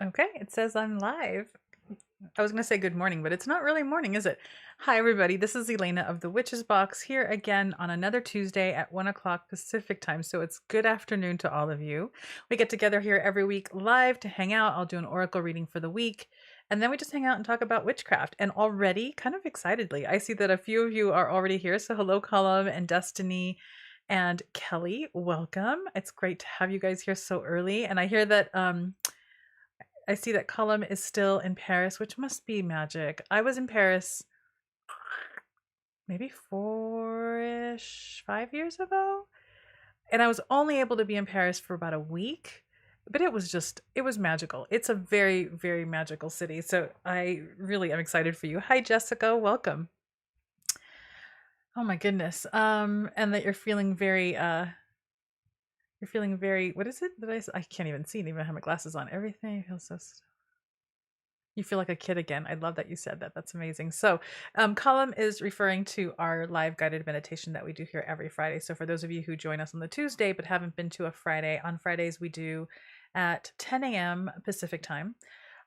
Okay, it says I'm live. I was going to say good morning, but it's not really morning, is it? Hi, everybody. This is Elena of the Witches Box here again on another Tuesday at 1 o'clock Pacific time. So it's good afternoon to all of you. We get together here every week live to hang out. I'll do an oracle reading for the week. And then we just hang out and talk about witchcraft. And already, kind of excitedly, I see that a few of you are already here. So hello, Colum and Destiny and Kelly. Welcome. It's great to have you guys here so early. And I hear that I see that Colum is still in Paris, which must be magic. I was in Paris maybe 5 years ago. And I was only able to be in Paris for about a week, but it was magical. It's a very, very magical city. So I really am excited for you. Hi, Jessica. Welcome. Oh my goodness. And that you're feeling very, what is it that I can't even see, even have my glasses on. Everything feels so, you feel like a kid again. I love that you said that. That's amazing. So, Colum is referring to our live guided meditation that we do here every Friday. So, for those of you who join us on the Tuesday but haven't been to a Friday, on Fridays we do at 10 a.m. Pacific time.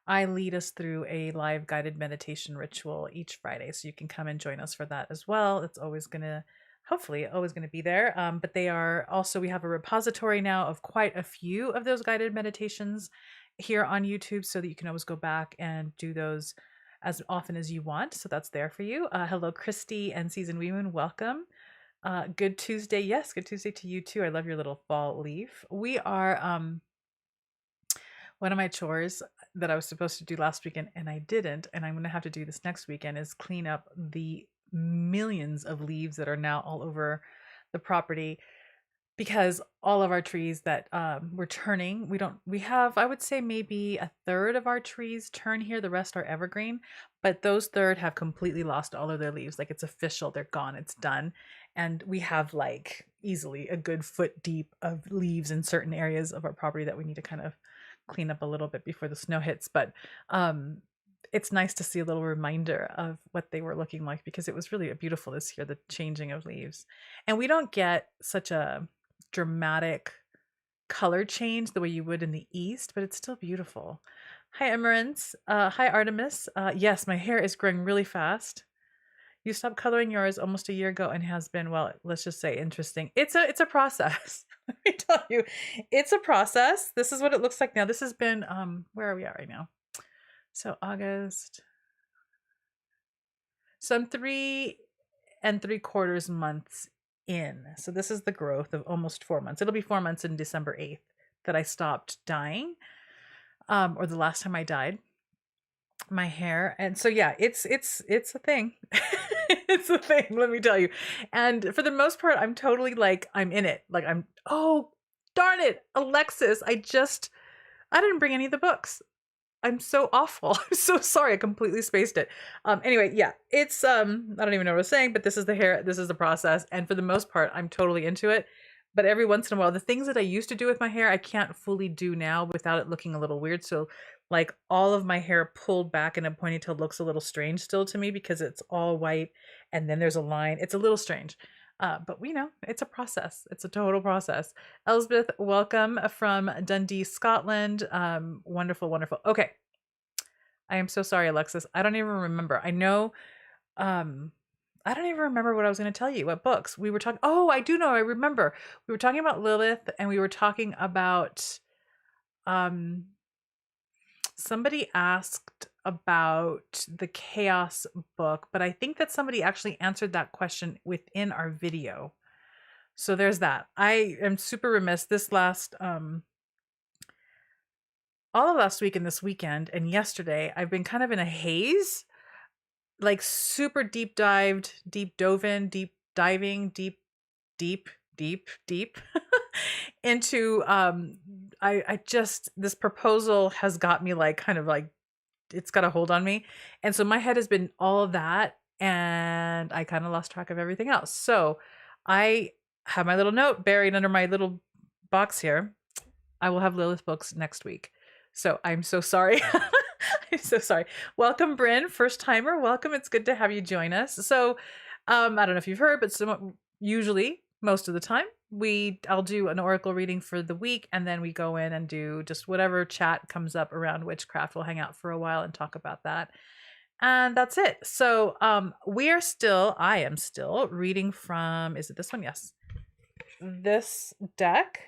I lead us through a live guided meditation ritual each Friday. So, you can come and join us for that as well. It's always going to hopefully always going to be there. But they are also, we have a repository now of quite a few of those guided meditations here on YouTube so that you can always go back and do those as often as you want. So that's there for you. Hello, Christy and Season Weemoon. Welcome. Good Tuesday. Yes, good Tuesday to you too. I love your little fall leaf. We are one of my chores that I was supposed to do last weekend and I didn't, and I'm going to have to do this next weekend, is clean up the millions of leaves that are now all over the property, because all of our trees that we're turning, we have, I would say, maybe a third of our trees turn here. The rest are evergreen, but those third have completely lost all of their leaves. Like, it's official, they're gone, it's done. And we have like easily a good foot deep of leaves in certain areas of our property that we need to kind of clean up a little bit before the snow hits. But it's nice to see a little reminder of what they were looking like, because it was really beautiful this year, the changing of leaves. And we don't get such a dramatic color change the way you would in the East, but it's still beautiful. Hi, Emerence. Hi, Artemis. Yes, my hair is growing really fast. You stopped coloring yours almost a year ago and has been, well, let's just say interesting. It's a process. Let me tell you, it's a process. This is what it looks like now. This has been, where are we at right now? So August. So I'm 3 3/4 months in. So this is the growth of almost 4 months. It'll be 4 months in December 8th that I stopped dyeing, or the last time I dyed my hair. And so yeah, it's a thing. It's a thing, let me tell you. And for the most part, I'm totally like, I'm in it. Like, oh darn it, Alexis, I didn't bring any of the books. I'm so awful. I'm so sorry. I completely spaced it. Anyway, yeah, it's I don't even know what I was saying, but this is the hair, this is the process. And for the most part, I'm totally into it. But every once in a while, the things that I used to do with my hair, I can't fully do now without it looking a little weird. So like, all of my hair pulled back in a ponytail looks a little strange still to me, because it's all white and then there's a line. It's a little strange. But we know it's a process. It's a total process. Elspeth, welcome from Dundee, Scotland. Wonderful, wonderful. Okay. I am so sorry, Alexis. I don't even remember. I know, I don't even remember what I was going to tell you. What books we were talking. Oh, I do know. I remember. We were talking about Lilith, and we were talking about, somebody asked about the Chaos book, but I think that somebody actually answered that question within our video. So there's that. I am super remiss. This last, all of last week and this weekend and yesterday, I've been kind of in a haze, like super deep dove in, deep diving, deep into, I just, this proposal has got me like, kind of like, it's got a hold on me. And so my head has been all of that, and I kind of lost track of everything else. So I have my little note buried under my little box here. I will have Lilith books next week. So I'm so sorry. I'm so sorry. Welcome, Bryn, first timer. Welcome. It's good to have you join us. So I don't know if you've heard, but usually most of the time. I'll do an oracle reading for the week, and then we go in and do just whatever chat comes up around witchcraft. We'll hang out for a while and talk about that. And that's it. So I am still reading from, is it this one? Yes. This deck.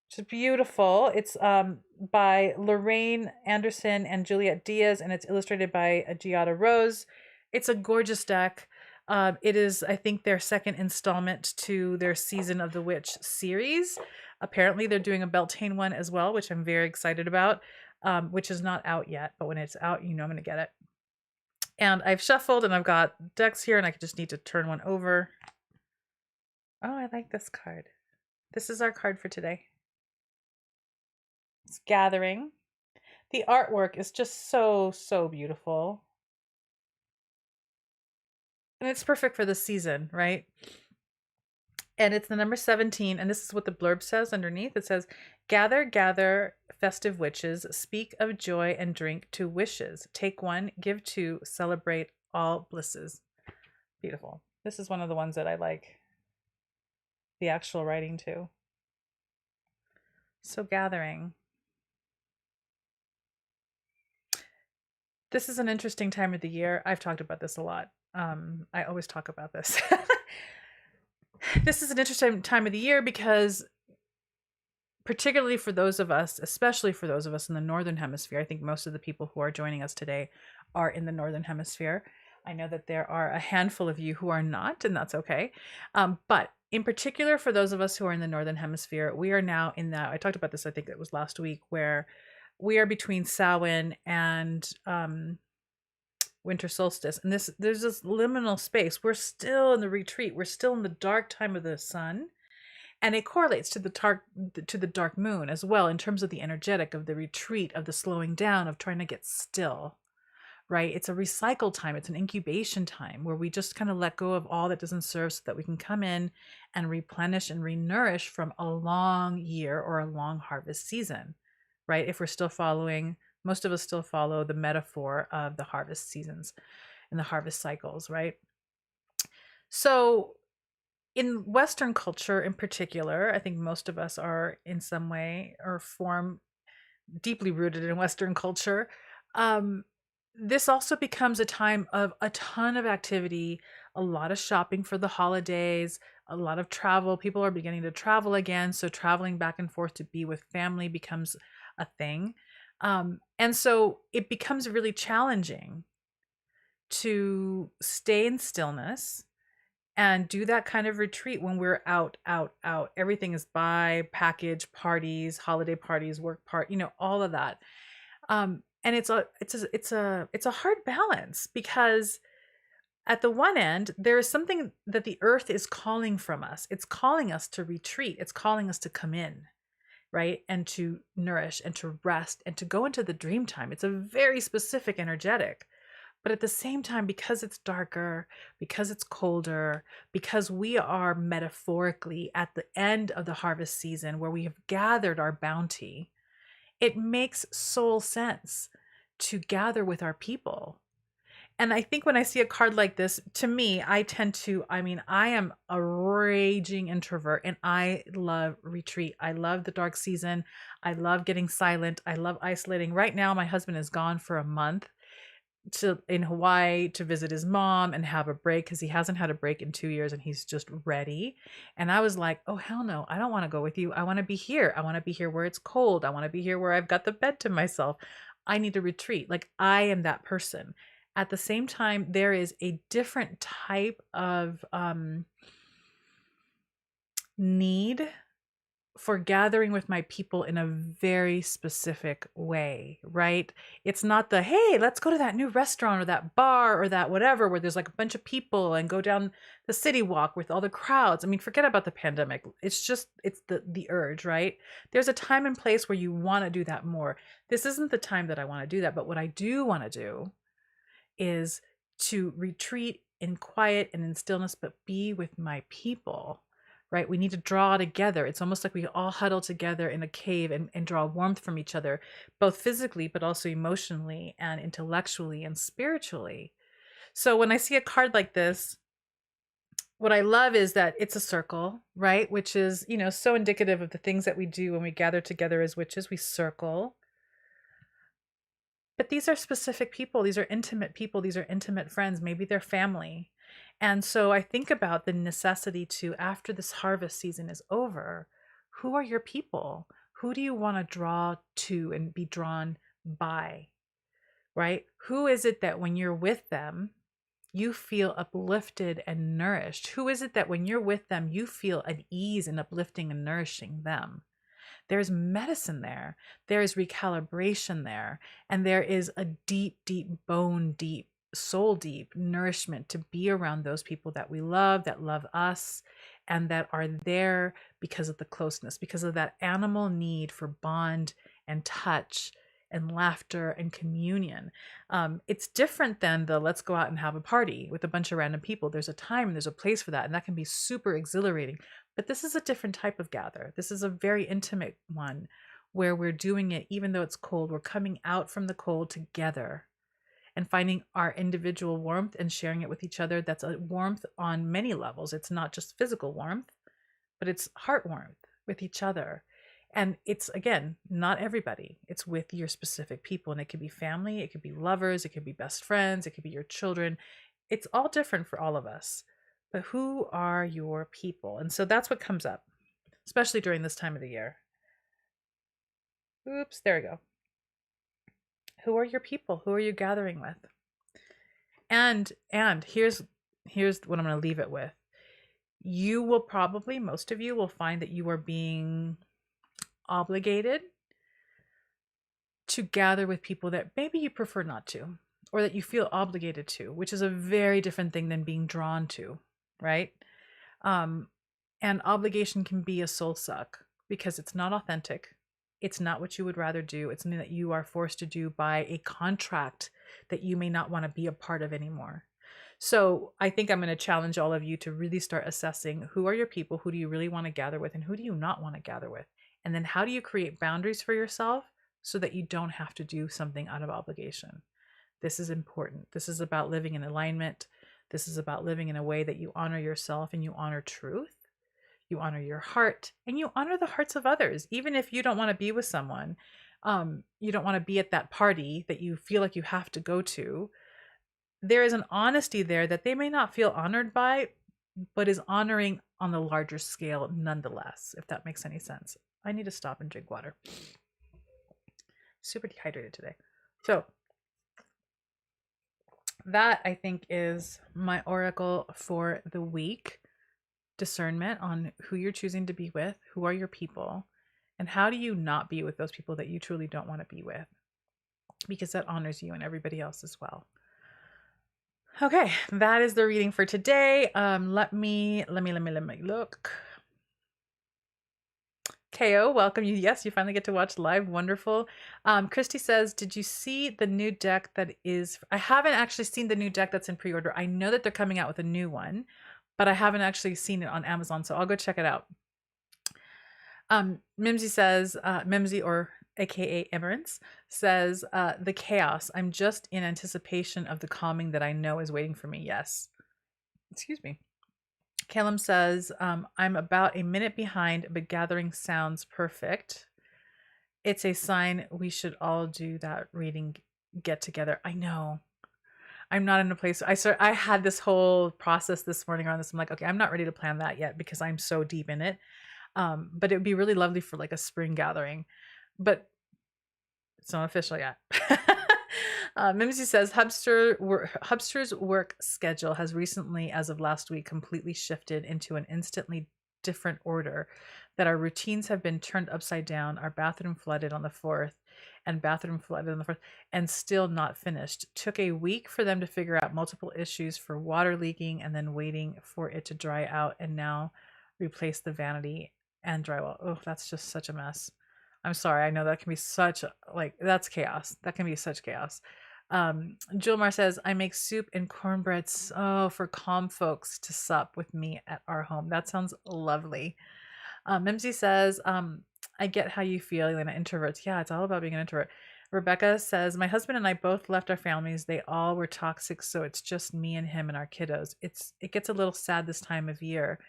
It's beautiful. It's by Lorraine Anderson and Juliet Diaz, and it's illustrated by Giada Rose. It's a gorgeous deck. It is, I think, their second installment to their Season of the Witch series. Apparently, they're doing a Beltane one as well, which I'm very excited about, which is not out yet. But when it's out, you know I'm going to get it. And I've shuffled, and I've got decks here, and I just need to turn one over. Oh, I like this card. This is our card for today. It's Gathering. The artwork is just so beautiful. And it's perfect for this season, right? And it's the number 17, and this is what the blurb says underneath. It says, "Gather, gather, festive witches, speak of joy and drink to wishes. Take one, give two, celebrate all blisses." Beautiful. This is one of the ones that I like the actual writing to. So gathering. This is an interesting time of the year. I've talked about this a lot. I always talk about this. This is an interesting time of the year because particularly for those of us, especially for those of us in the Northern Hemisphere, I think most of the people who are joining us today are in the Northern Hemisphere. I know that there are a handful of you who are not, and that's okay. But in particular, for those of us who are in the Northern Hemisphere, we are now in that, I talked about this, I think it was last week, where we are between Samhain and winter solstice. And there's this liminal space. We're still in the retreat. We're still in the dark time of the sun. And it correlates to the dark moon as well in terms of the energetic of the retreat, of the slowing down, of trying to get still, right? It's a recycle time. It's an incubation time where we just kind of let go of all that doesn't serve so that we can come in and replenish and renourish from a long year or a long harvest season, right? If we're still following, most of us still follow the metaphor of the harvest seasons and the harvest cycles, right? So in Western culture in particular, I think most of us are in some way or form deeply rooted in Western culture. This also becomes a time of a ton of activity, a lot of shopping for the holidays, a lot of travel. People are beginning to travel again. So traveling back and forth to be with family becomes a thing. And so it becomes really challenging to stay in stillness and do that kind of retreat when we're out. Everything is buy, package, parties, holiday parties, work part, all of that. And it's a hard balance because at the one end, there is something that the earth is calling from us. It's calling us to retreat. It's calling us to come in, right? And to nourish and to rest and to go into the dream time. It's a very specific energetic. But at the same time, because it's darker, because it's colder, because we are metaphorically at the end of the harvest season where we have gathered our bounty, it makes soul sense to gather with our people. And I think when I see a card like this, to me, I am a raging introvert and I love retreat. I love the dark season. I love getting silent. I love isolating. Right now, my husband is gone for a month in Hawaii to visit his mom and have a break because he hasn't had a break in 2 years and he's just ready. And I was like, oh, hell no, I don't want to go with you. I want to be here. I want to be here where it's cold. I want to be here where I've got the bed to myself. I need to retreat. Like I am that person. At the same time, there is a different type of need for gathering with my people in a very specific way, right? It's not the, hey, let's go to that new restaurant or that bar or that whatever, where there's like a bunch of people and go down the city walk with all the crowds. I mean, forget about the pandemic. It's the urge, right? There's a time and place where you want to do that more. This isn't the time that I want to do that. But what I do want to do is to retreat in quiet and in stillness, but be with my people. Right? We need to draw together. It's almost like we all huddle together in a cave and draw warmth from each other, both physically, but also emotionally and intellectually and spiritually. So when I see a card like this, what I love is that it's a circle, right? Which is, so indicative of the things that we do when we gather together as witches. We circle. But these are specific people. These are intimate people. These are intimate friends. Maybe they're family. And so I think about the necessity to, after this harvest season is over, who are your people? Who do you want to draw to and be drawn by, right? Who is it that when you're with them, you feel uplifted and nourished? Who is it that when you're with them, you feel at ease in uplifting and nourishing them? There's medicine there. There is recalibration there. And there is a deep, deep, bone deep, soul deep nourishment to be around those people that we love, that love us, and that are there because of the closeness, because of that animal need for bond and touch and laughter and communion. It's different than the let's go out and have a party with a bunch of random people. There's a time and there's a place for that, and that can be super exhilarating. But this is a different type of gather. This is a very intimate one where we're doing it even though it's cold. We're coming out from the cold together and finding our individual warmth and sharing it with each other. That's a warmth on many levels. It's not just physical warmth, but it's heart warmth with each other. And it's, again, not everybody. It's with your specific people. And it could be family, it could be lovers, it could be best friends, it could be your children. It's all different for all of us. But who are your people? And so that's what comes up, especially during this time of the year. Oops, there we go. Who are your people? Who are you gathering with? And here's what I'm going to leave it with. You will probably, most of you will find that you are being obligated to gather with people that maybe you prefer not to, or that you feel obligated to, which is a very different thing than being drawn to, right? And obligation can be a soul suck because it's not authentic. It's not what you would rather do. It's something that you are forced to do by a contract that you may not want to be a part of anymore. So I think I'm going to challenge all of you to really start assessing who are your people, who do you really want to gather with, and who do you not want to gather with? And then how do you create boundaries for yourself so that you don't have to do something out of obligation? This is important. This is about living in alignment. This is about living in a way that you honor yourself and you honor truth. You honor your heart and you honor the hearts of others. Even if you don't want to be with someone, you don't want to be at that party that you feel like you have to go to. There is an honesty there that they may not feel honored by, but is honoring on the larger scale nonetheless, if that makes any sense. I need to stop and drink water. Super dehydrated today. So that, I think, is my oracle for the week. Discernment on who you're choosing to be with, who are your people, and how do you not be with those people that you truly don't want to be with, because that honors you and everybody else as well. Okay, that is the reading for today. Let me look. KO, welcome you. Yes, you finally get to watch live. Wonderful. Christy says, did you see the new deck that is... I haven't actually seen the new deck that's in pre-order. I know that they're coming out with a new one, but I haven't actually seen it on Amazon, so I'll go check it out. Mimsy says, Mimsy, or aka Emerence, says, the chaos. I'm just in anticipation of the calming that I know is waiting for me. Yes. Excuse me. Callum says, I'm about a minute behind, but gathering sounds perfect. It's a sign we should all do that reading get together. I know. I'm not in a place. I had this whole process this morning on this. I'm like, okay, I'm not ready to plan that yet because I'm so deep in it. But it would be really lovely for like a spring gathering, but it's not official yet. Mimsy says, Hubster's work schedule has recently, as of last week, completely shifted into an instantly different order, that our routines have been turned upside down, our bathroom flooded on the 4th, and still not finished. Took a week for them to figure out multiple issues for water leaking and then waiting for it to dry out, and now replace the vanity and drywall. Oh, that's just such a mess. I'm sorry. I know that can be such that's chaos. That can be such chaos. Julmar says, I make soup and cornbread for calm folks to sup with me at our home. That sounds lovely. Mimsy says, I get how you feel, Elena. Introverts. Yeah, it's all about being an introvert. Rebecca says, my husband and I both left our families. They all were toxic, so it's just me and him and our kiddos. It gets a little sad this time of year,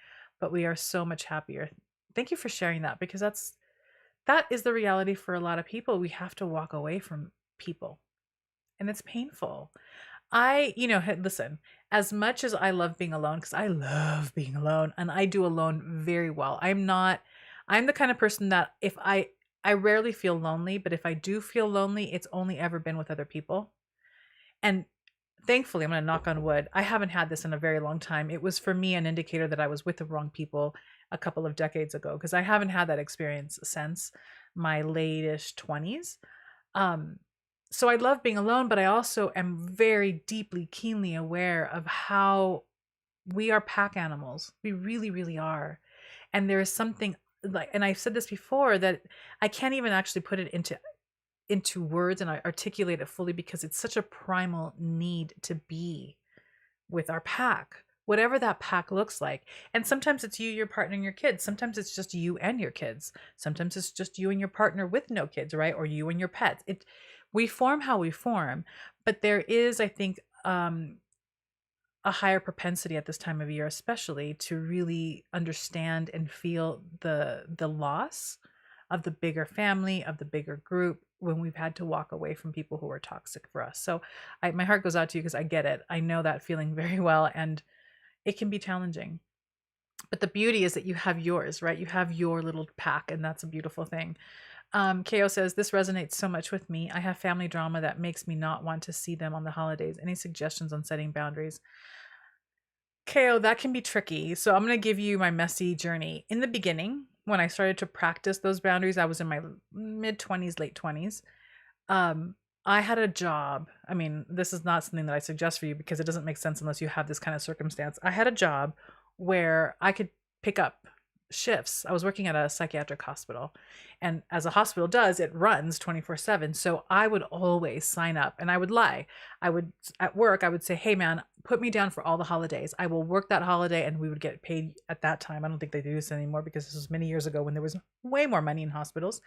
but we are so much happier. Thank you for sharing that, because that is the reality for a lot of people. We have to walk away from people, and it's painful. Listen, as much as I love being alone, because I love being alone and I do alone very well. I'm the kind of person that I rarely feel lonely, but if I do feel lonely, it's only ever been with other people. And thankfully, I'm going to knock on wood, I haven't had this in a very long time. It was for me an indicator that I was with the wrong people a couple of decades ago, because I haven't had that experience since my late-ish 20s. So I love being alone, but I also am very deeply, keenly aware of how we are pack animals. We really, really are. And there is something like, and I've said this before, that I can't even actually put it into words and I articulate it fully, because it's such a primal need to be with our pack, whatever that pack looks like. And sometimes it's you, your partner, and your kids. Sometimes it's just you and your kids. Sometimes it's just you and your partner with no kids, right? Or you and your pets. We form how we form, but there is, I think, a higher propensity at this time of year, especially, to really understand and feel the loss of the bigger family, of the bigger group, when we've had to walk away from people who are toxic for us. So my heart goes out to you, because I get it. I know that feeling very well, and it can be challenging. But the beauty is that you have yours, right? You have your little pack, and that's a beautiful thing. Ko says, this resonates so much with me. I have family drama that makes me not want to see them on the holidays. Any suggestions on setting boundaries? Ko, that can be tricky. So I'm going to give you my messy journey. In the beginning, when I started to practice those boundaries, I was in my mid 20s, late 20s. I had a job. I mean, this is not something that I suggest for you, because it doesn't make sense unless you have this kind of circumstance. I had a job where I could pick up shifts. I was working at a psychiatric hospital, and as a hospital does, it runs 24/7. So I would always sign up, and I would lie. At work, I would say, hey man, put me down for all the holidays. I will work that holiday, and we would get paid at that time. I don't think they do this anymore, because this was many years ago when there was way more money in hospitals.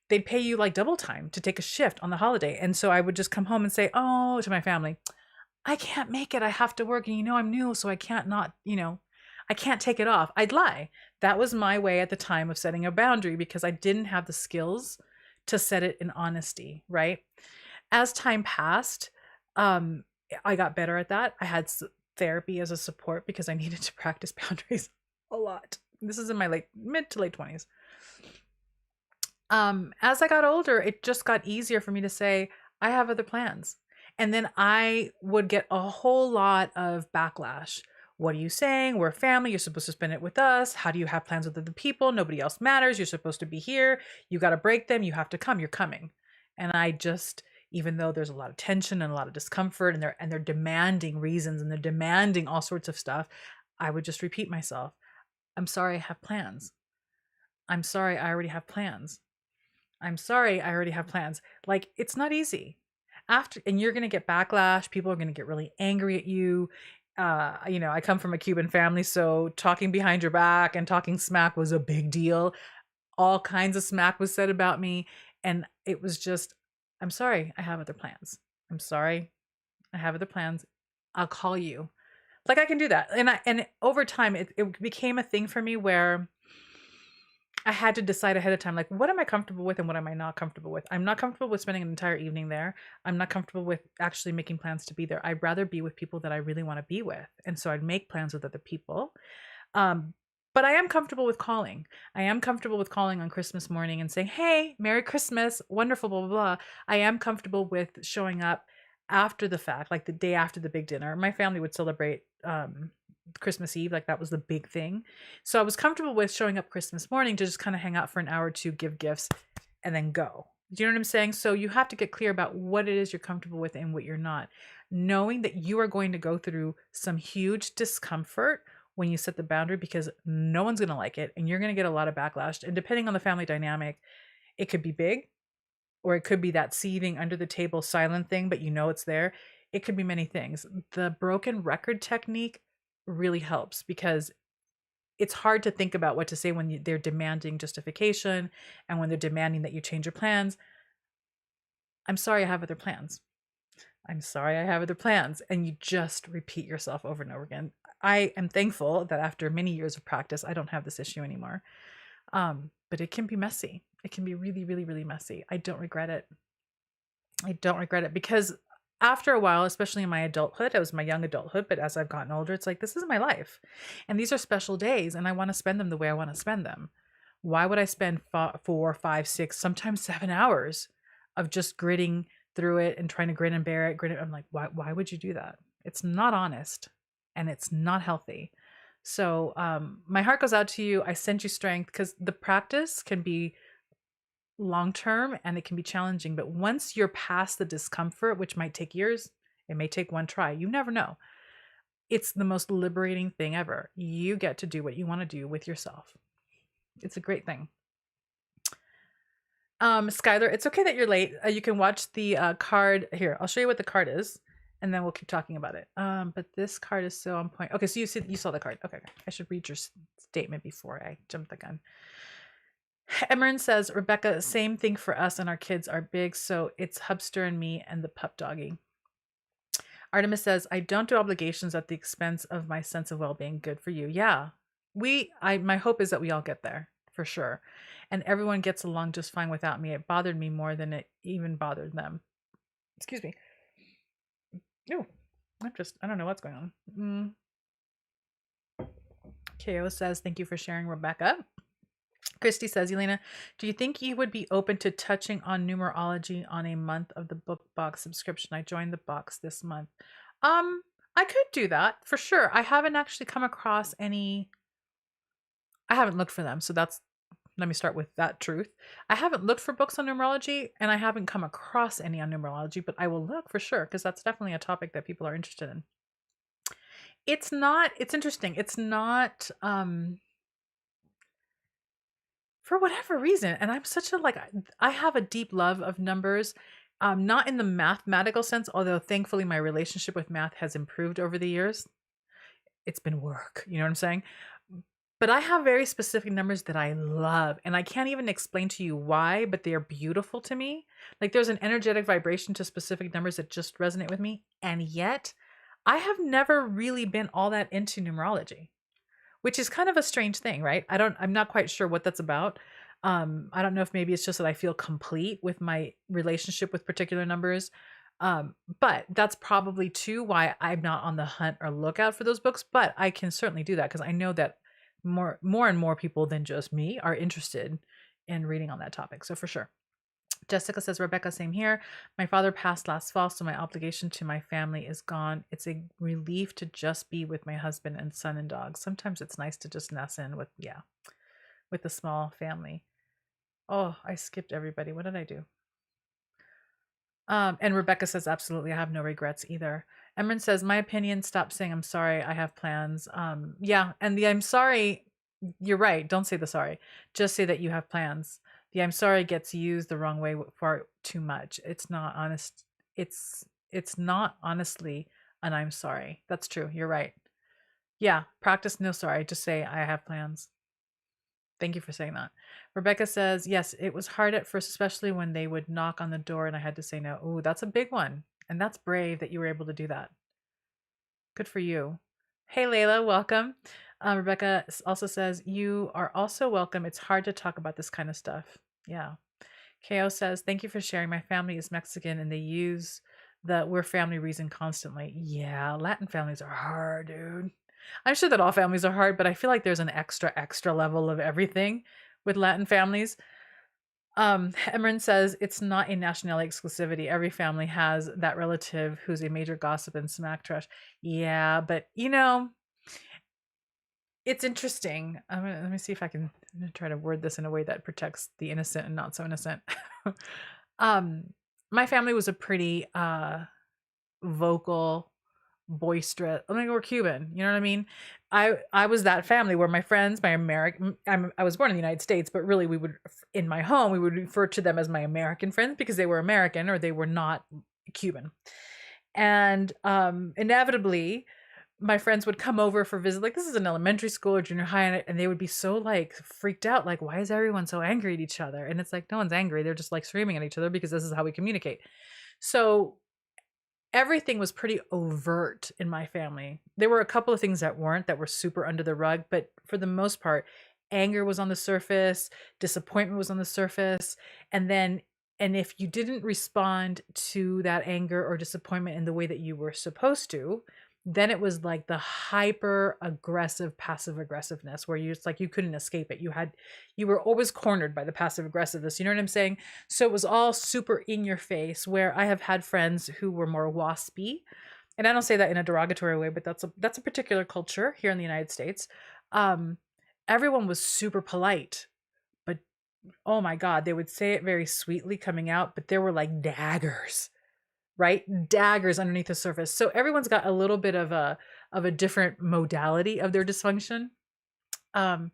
They'd pay you like double time to take a shift on the holiday. And so I would just come home and say, oh, to my family, I can't make it. I have to work. And I'm new, so I can't I can't take it off. I'd lie. That was my way at the time of setting a boundary, because I didn't have the skills to set it in honesty, right? As time passed, I got better at that. I had therapy as a support, because I needed to practice boundaries a lot. This is in my mid to late 20s. As I got older, it just got easier for me to say, I have other plans. And then I would get a whole lot of backlash. What are you saying? We're family. You're supposed to spend it with us. How do you have plans with other people? Nobody else matters. You're supposed to be here. You got to break them. You have to come. You're coming. And I just, even though there's a lot of tension and a lot of discomfort, and they're demanding reasons, and they're demanding all sorts of stuff, I would just repeat myself. I'm sorry, I have plans. I'm sorry, I already have plans. I'm sorry, I already have plans. Like, it's not easy. And you're going to get backlash. People are going to get really angry at you. I come from a Cuban family, so talking behind your back and talking smack was a big deal. All kinds of smack was said about me. And it was just, I'm sorry, I have other plans. I'm sorry, I have other plans. I'll call you. Like, I can do that. And over time, it became a thing for me where I had to decide ahead of time, like, what am I comfortable with and what am I not comfortable with? I'm not comfortable with spending an entire evening there. I'm not comfortable with actually making plans to be there. I'd rather be with people that I really want to be with. And so I'd make plans with other people. But I am comfortable with calling. I am comfortable with calling on Christmas morning and saying, hey, Merry Christmas, wonderful, blah, blah, blah. I am comfortable with showing up after the fact, like the day after the big dinner. My family would celebrate Christmas Eve, like that was the big thing. So I was comfortable with showing up Christmas morning to just kind of hang out for an hour or two, give gifts, and then go. Do you know what I'm saying? So you have to get clear about what it is you're comfortable with and what you're not. Knowing that you are going to go through some huge discomfort when you set the boundary, because no one's going to like it and you're going to get a lot of backlash. And depending on the family dynamic, it could be big, or it could be that seething under the table silent thing, but it's there. It could be many things. The broken record technique really helps, because it's hard to think about what to say when they're demanding justification and when they're demanding that you change your plans. I'm sorry, I have other plans. I'm sorry, I have other plans. And you just repeat yourself over and over again. I am thankful that after many years of practice, I don't have this issue anymore. But it can be messy. It can be really, really, really messy. I don't regret it. I don't regret it because after a while, especially in my adulthood, it was my young adulthood, but as I've gotten older, it's like, this is my life. And these are special days, and I want to spend them the way I want to spend them. Why would I spend 4, 5, 6, sometimes 7 hours of just gritting through it and trying to grin and bear it? I'm like, why would you do that? It's not honest and it's not healthy. So my heart goes out to you. I send you strength because the practice can be long term and it can be challenging. But once you're past the discomfort, which might take years, it may take one try. You never know. It's the most liberating thing ever. You get to do what you want to do with yourself. It's a great thing. Skylar, it's okay that you're late. You can watch the card here. I'll show you what the card is, and then we'll keep talking about it. But this card is so on point. Okay, so you saw the card. Okay, I should read your statement before I jump the gun. Emerin says, Rebecca, same thing for us, and our kids are big, so it's Hubster and me and the pup doggy. Artemis says, I don't do obligations at the expense of my sense of well-being. Good for you. Yeah, my hope is that we all get there for sure. And everyone gets along just fine without me. It bothered me more than it even bothered them. Excuse me. No, I don't know what's going on. KO says, thank you for sharing, Rebecca. Christy says, Elena, do you think you would be open to touching on numerology on a month of the book box subscription? I joined the box this month. I could do that for sure. I haven't actually come across any. I haven't looked for them. So let me start with that truth. I haven't looked for books on numerology and I haven't come across any on numerology, but I will look for sure because that's definitely a topic that people are interested in. It's interesting. It's not, for whatever reason, and I'm such I have a deep love of numbers, not in the mathematical sense, although thankfully my relationship with math has improved over the years. It's been work, you know what I'm saying? But I have very specific numbers that I love, and I can't even explain to you why, but they are beautiful to me. Like there's an energetic vibration to specific numbers that just resonate with me, and yet I have never really been all that into numerology, which is kind of a strange thing, right? I'm not quite sure what that's about. I don't know if maybe it's just that I feel complete with my relationship with particular numbers. But that's probably too why I'm not on the hunt or lookout for those books, but I can certainly do that because I know that more and more people than just me are interested in reading on that topic. So for sure. Jessica says, Rebecca, same here. My father passed last fall, so my obligation to my family is gone. It's a relief to just be with my husband and son and dogs. Sometimes it's nice to just nest in with a small family. Oh, I skipped everybody. What did I do? And Rebecca says, absolutely, I have no regrets either. Emran says, my opinion, stop saying I'm sorry, I have plans. Yeah, and the I'm sorry, you're right, don't say the sorry. Just say that you have plans. The I'm sorry gets used the wrong way far too much. It's not honest. It's not honestly an I'm sorry. That's true. You're right. Yeah, practice no sorry. Just say I have plans. Thank you for saying that. Rebecca says, yes, it was hard at first, especially when they would knock on the door and I had to say no. Oh, that's a big one. And that's brave that you were able to do that. Good for you. Hey, Layla, welcome. Rebecca also says, you are also welcome. It's hard to talk about this kind of stuff. Yeah. KO says, thank you for sharing. My family is Mexican and they use the we're family reason constantly. Yeah, Latin families are hard, dude. I'm sure that all families are hard, but I feel like there's an extra level of everything with Latin families. Emran says it's not a nationality exclusivity. Every family has that relative who's a major gossip and smack trash. Yeah, but it's interesting. Let me see if I'm gonna try to word this in a way that protects the innocent and not so innocent. My family was a pretty vocal, boisterous. I mean, we're Cuban, you know what I mean? I was that family where my friends, my American, I was born in the United States, but really in my home, we would refer to them as my American friends because they were American or they were not Cuban. And inevitably, my friends would come over for visit, like this is an elementary school or junior high, and they would be so like freaked out, like, why is everyone so angry at each other? And it's like, no one's angry. They're just like screaming at each other because this is how we communicate. So everything was pretty overt in my family. There were a couple of things that were super under the rug, but for the most part, anger was on the surface, disappointment was on the surface, and then and if you didn't respond to that anger or disappointment in the way that you were supposed to, then it was like the hyper aggressive passive aggressiveness where you it's like you couldn't escape it. You were always cornered by the passive aggressiveness. You know what I'm saying? So it was all super in your face, where I have had friends who were more waspy. And I don't say that in a derogatory way, but that's a particular culture here in the United States. Um, Everyone was super polite, but oh my God, they would say it very sweetly coming out, but there were like daggers, right? Daggers underneath the surface. So everyone's got a little bit of a different modality of their dysfunction. Um,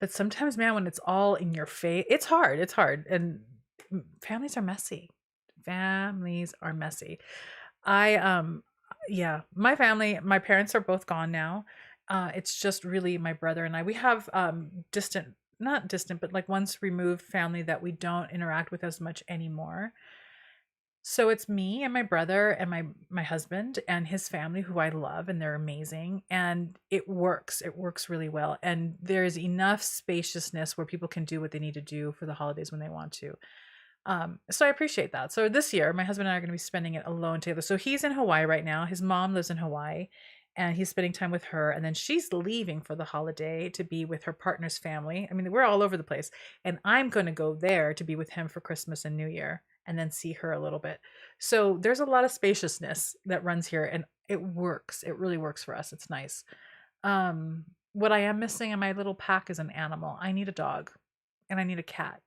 but sometimes, man, when it's all in your face, it's hard. It's hard. And families are messy. Families are messy. I yeah, my family, my parents are both gone now. It's just really my brother and I. We have distant, not distant, but like once removed family that we don't interact with as much anymore. So it's me and my brother and my husband and his family, who I love, and they're amazing, and it works. It works really well, and there's enough spaciousness where people can do what they need to do for the holidays when they want to. So I appreciate that. So this year, my husband and I are going to be spending it alone together. So he's in Hawaii right now. His mom lives in Hawaii, and he's spending time with her. And then she's leaving for the holiday to be with her partner's family. I mean, we're all over the place. And I'm going to go there to be with him for Christmas and New Year, and then see her a little bit. So there's a lot of spaciousness that runs here, and it works. It really works for us. It's nice. What I am missing in my little pack is an animal. I need a dog, and I need a cat,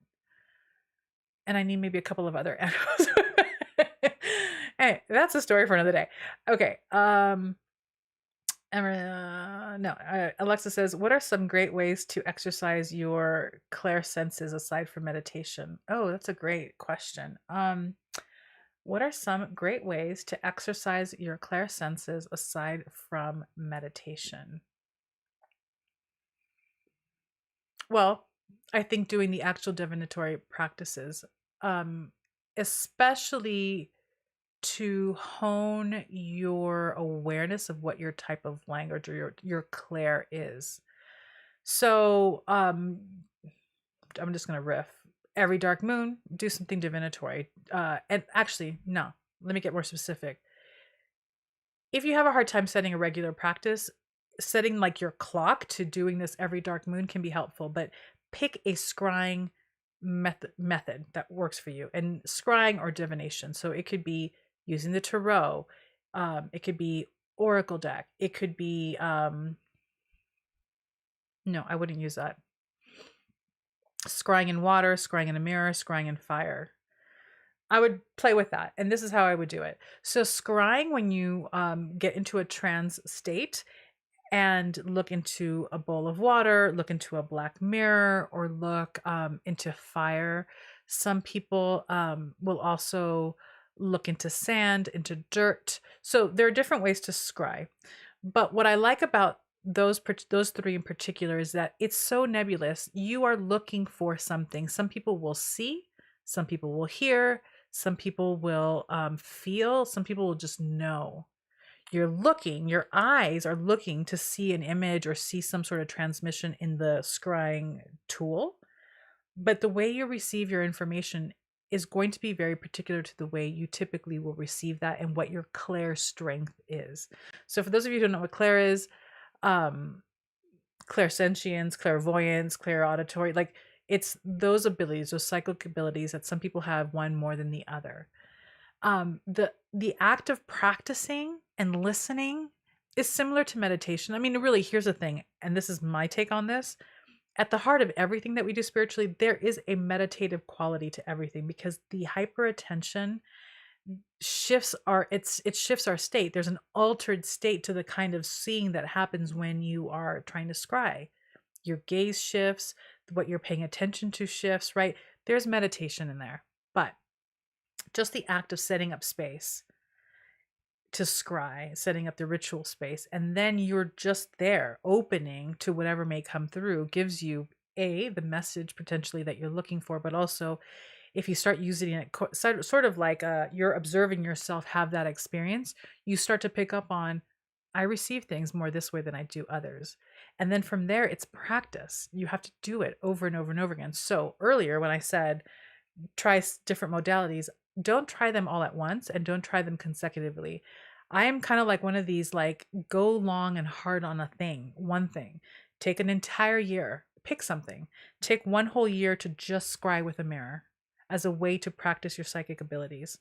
and I need maybe a couple of other animals. Hey, that's a story for another day. Okay. Alexa says, what are some great ways to exercise your clair senses aside from meditation? Oh, that's a great question. What are some great ways to exercise your clair senses aside from meditation? Well, I think doing the actual divinatory practices, especially to hone your awareness of what your type of language or your clair is. So I'm just gonna riff. Every dark moon, do something divinatory. And actually, no, let me get more specific. If you have a hard time setting a regular practice, setting like your clock to doing this every dark moon can be helpful, but pick a scrying method that works for you. And scrying or divination. So it could be using the tarot. It could be oracle deck. It could be no, I wouldn't use that. Scrying in water, scrying in a mirror, scrying in fire. I would play with that, and this is how I would do it. So scrying, when you get into a trance state and look into a bowl of water, look into a black mirror, or look into fire. Some people will also look into sand, into dirt. So there are different ways to scry. But what I like about those three in particular is that it's so nebulous. You are looking for something. Some people will see, some people will hear, some people will feel, some people will just know. You're looking, your eyes are looking to see an image or see some sort of transmission in the scrying tool. But the way you receive your information is going to be very particular to the way you typically will receive that and what your clair strength is. So for those of you who don't know what clair is, clairsentience, clairvoyance, clairauditory, like it's those abilities, those psychic abilities that some people have one more than the other. The act of practicing and listening is similar to meditation. I mean, really, here's the thing, and this is my take on this. At the heart of everything that we do spiritually, there is a meditative quality to everything, because the hyper attention shifts it shifts our state. There's an altered state to the kind of seeing that happens when you are trying to scry. Your gaze shifts, what you're paying attention to shifts, right? There's meditation in there. But just the act of setting up space, to scry, setting up the ritual space, and then you're just there opening to whatever may come through, gives you the message potentially that you're looking for, but also if you start using it sort of like you're observing yourself have that experience, you start to pick up on, I receive things more this way than I do others. And then from there, it's practice. You have to do it over and over and over again. So earlier, when I said try different modalities, don't try them all at once and don't try them consecutively. I am kind of like one of these, like, go long and hard on a thing, one thing. Take an entire year, pick something. Take one whole year to just scry with a mirror as a way to practice your psychic abilities,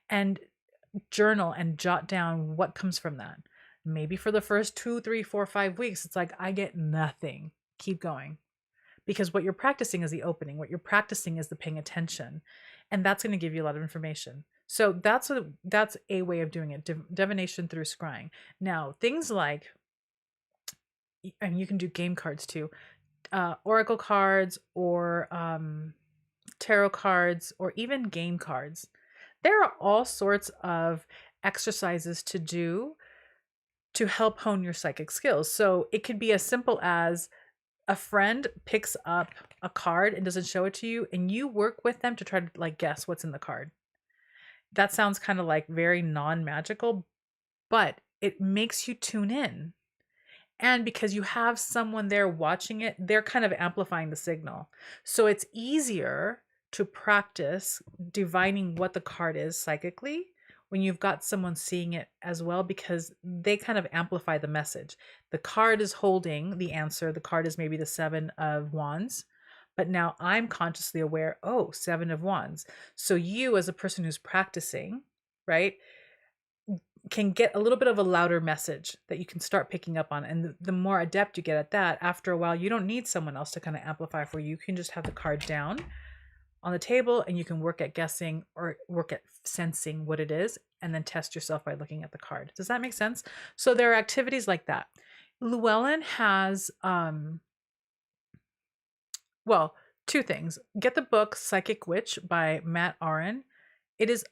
and journal and jot down what comes from that. Maybe for the first 2, 3, 4, 5 weeks, it's like, I get nothing. Keep going. Because what you're practicing is the opening. What you're practicing is the paying attention. And that's going to give you a lot of information. So that's a way of doing it. Divination through scrying. Now, things like, and you can do game cards too, oracle cards, or tarot cards, or even game cards. There are all sorts of exercises to do to help hone your psychic skills. So it could be as simple as a friend picks up a card and doesn't show it to you, and you work with them to try to, like, guess what's in the card. That sounds kind of like very non-magical, but it makes you tune in. And because you have someone there watching it, they're kind of amplifying the signal. So it's easier to practice divining what the card is psychically when you've got someone seeing it as well, because they kind of amplify the message. The card is holding the answer. The card is maybe the 7 of Wands, but now I'm consciously aware, oh, 7 of Wands. So you, as a person who's practicing, right, can get a little bit of a louder message that you can start picking up on. And the more adept you get at that, after a while, you don't need someone else to kind of amplify for you. You can just have the card down on the table, and you can work at guessing or work at sensing what it is, and then test yourself by looking at the card. Does that make sense? So there are activities like that. Llewellyn has, well, 2 things. Get the book Psychic Witch by Matt Aron. It is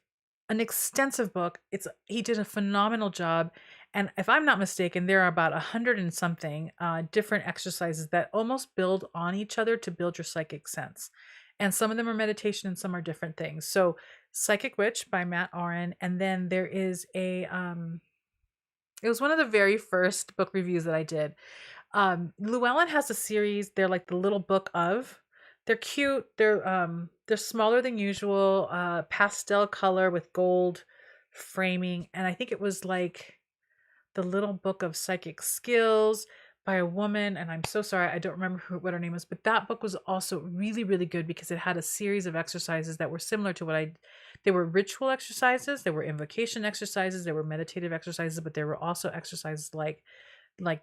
an extensive book. He did a phenomenal job. And if I'm not mistaken, there are about 100 and something different exercises that almost build on each other to build your psychic sense. And some of them are meditation and some are different things. So Psychic Witch by Matt Aron. And then there is it was one of the very first book reviews that I did. Llewellyn has a series. They're like the little book of. They're cute. They're smaller than usual, pastel color with gold framing. And I think it was like the little book of psychic skills by a woman. And I'm so sorry, I don't remember what her name was, but that book was also really, really good because it had a series of exercises that were similar to they were ritual exercises, there were invocation exercises, there were meditative exercises, but there were also exercises like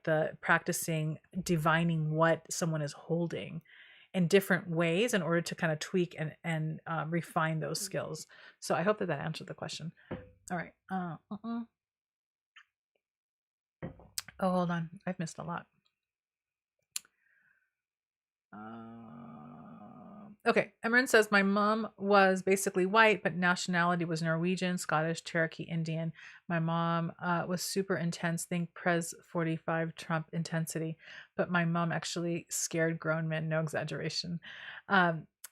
the practicing divining what someone is holding in different ways in order to kind of tweak and refine those skills. So I hope that answered the question. All right. Oh, hold on. I've missed a lot. Okay. Emerin says, my mom was basically white, but nationality was Norwegian, Scottish, Cherokee, Indian. My mom was super intense. Think Prez 45 Trump intensity. But my mom actually scared grown men. No exaggeration.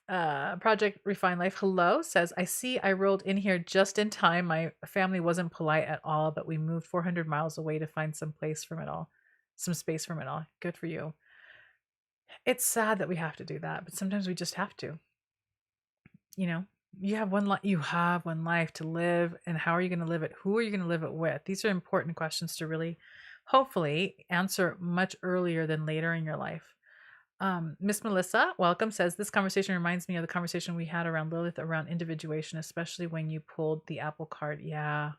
Project Refine Life Hello says, I see I rolled in here just in time. My family wasn't polite at all, but we moved 400 miles away to find some space from it all. Good for you. It's sad that we have to do that, but sometimes we just have to. You know, you have one life to live, and how are you going to live it? Who are you going to live it with? These are important questions to really, hopefully, answer much earlier than later in your life. Miss Melissa, welcome, says, this conversation reminds me of the conversation we had around Lilith, around individuation, especially when you pulled the apple card. Yeah,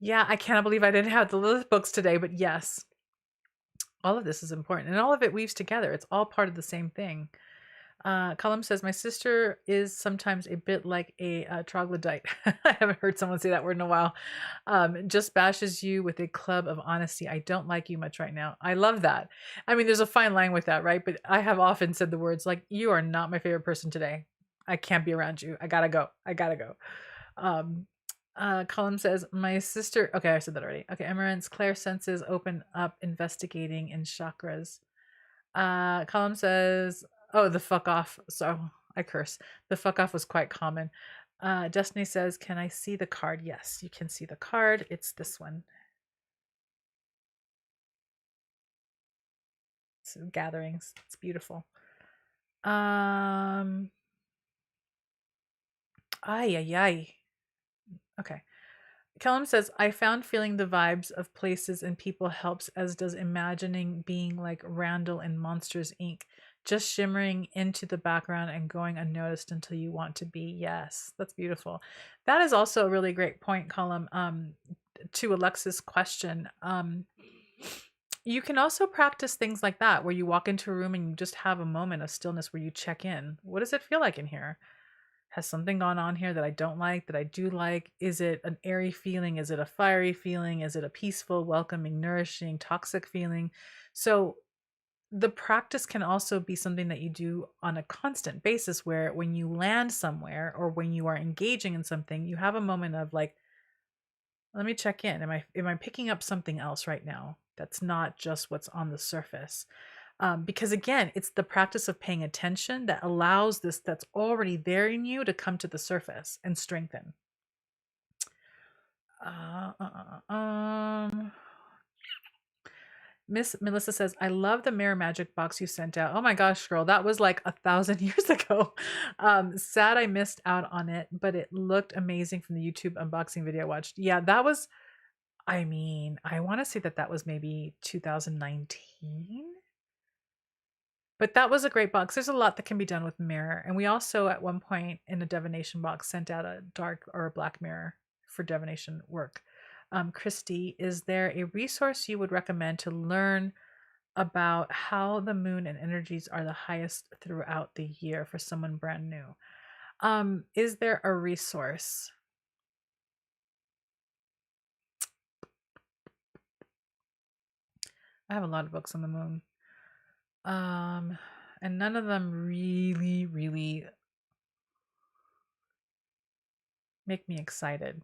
I cannot believe I didn't have the Lilith books today, but yes, all of this is important, and all of it weaves together. It's all part of the same thing. Cullum says, my sister is sometimes a bit like a troglodyte. I haven't heard someone say that word in a while. Just bashes you with a club of honesty. I don't like you much right now. I love that. I mean, there's a fine line with that, right? But I have often said the words like, you are not my favorite person today. I can't be around you. I gotta go. Column says, my sister. Okay, I said that already. Okay, Emerald's clair senses open up investigating in chakras. Column says, oh, the fuck off. So I curse. The fuck off was quite common. Destiny says, can I see the card? Yes, you can see the card. It's this one. It's gatherings. It's beautiful. Ay, ay, ay. Okay. Kellum says, I found feeling the vibes of places and people helps, as does imagining being like Randall in Monsters Inc., just shimmering into the background and going unnoticed until you want to be. Yes, that's beautiful. That is also a really great point, Column. To Alexa's question, you can also practice things like that where you walk into a room and you just have a moment of stillness where you check in. What does it feel like in here? Has something gone on here that I don't like, that I do like? Is it an airy feeling? Is it a fiery feeling? Is it a peaceful, welcoming, nourishing, toxic feeling? So the practice can also be something that you do on a constant basis, where when you land somewhere or when you are engaging in something, you have a moment of like, let me check in. Am I picking up something else right now that's not just what's on the surface? Because again, it's the practice of paying attention that allows this that's already there in you to come to the surface and strengthen. Miss Melissa says, I love the mirror magic box you sent out. Oh my gosh, girl, that was like 1,000 years ago. Sad I missed out on it, but it looked amazing from the YouTube unboxing video I watched. Yeah, that was, I mean, I want to say that was maybe 2019. But that was a great box. There's a lot that can be done with mirror. And we also, at one point in a divination box, sent out a dark or a black mirror for divination work. Christy, is there a resource you would recommend to learn about how the moon and energies are the highest throughout the year for someone brand new? Is there a resource? I have a lot of books on the moon. And none of them really make me excited.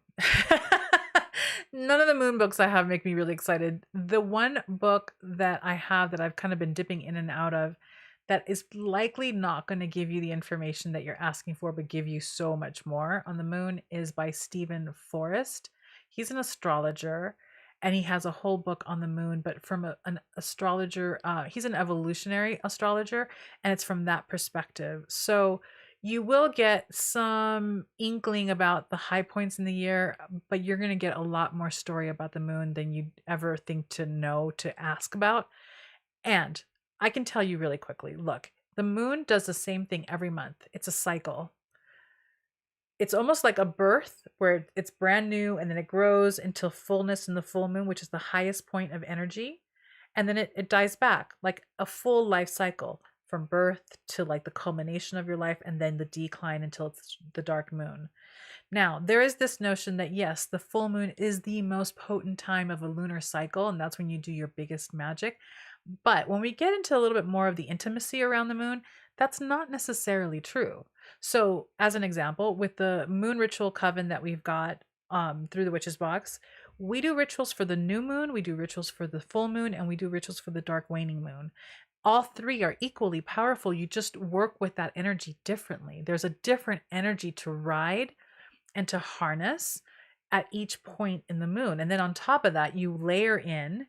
None of the moon books I have make me really excited. The one book that I have that I've kind of been dipping in and out of that is likely not going to give you the information that you're asking for, but give you so much more on the moon is by Stephen Forrest. He's an astrologer and he has a whole book on the moon, but from an astrologer, he's an evolutionary astrologer, and it's from that perspective. So you will get some inkling about the high points in the year, but you're going to get a lot more story about the moon than you'd ever think to know to ask about. And I can tell you really quickly, look, the moon does the same thing every month. It's a cycle. It's almost like a birth where it's brand new and then it grows until fullness in the full moon, which is the highest point of energy. And then it dies back like a full life cycle from birth to like the culmination of your life and then the decline until it's the dark moon. Now, there is this notion that yes, the full moon is the most potent time of a lunar cycle, and that's when you do your biggest magic. But when we get into a little bit more of the intimacy around the moon, that's not necessarily true. So, as an example, with the Moon Ritual Coven that we've got through the Witch's Box, we do rituals for the new moon, we do rituals for the full moon, and we do rituals for the dark waning moon. All three are equally powerful. You just work with that energy differently. There's a different energy to ride and to harness at each point in the moon. And then on top of that, you layer in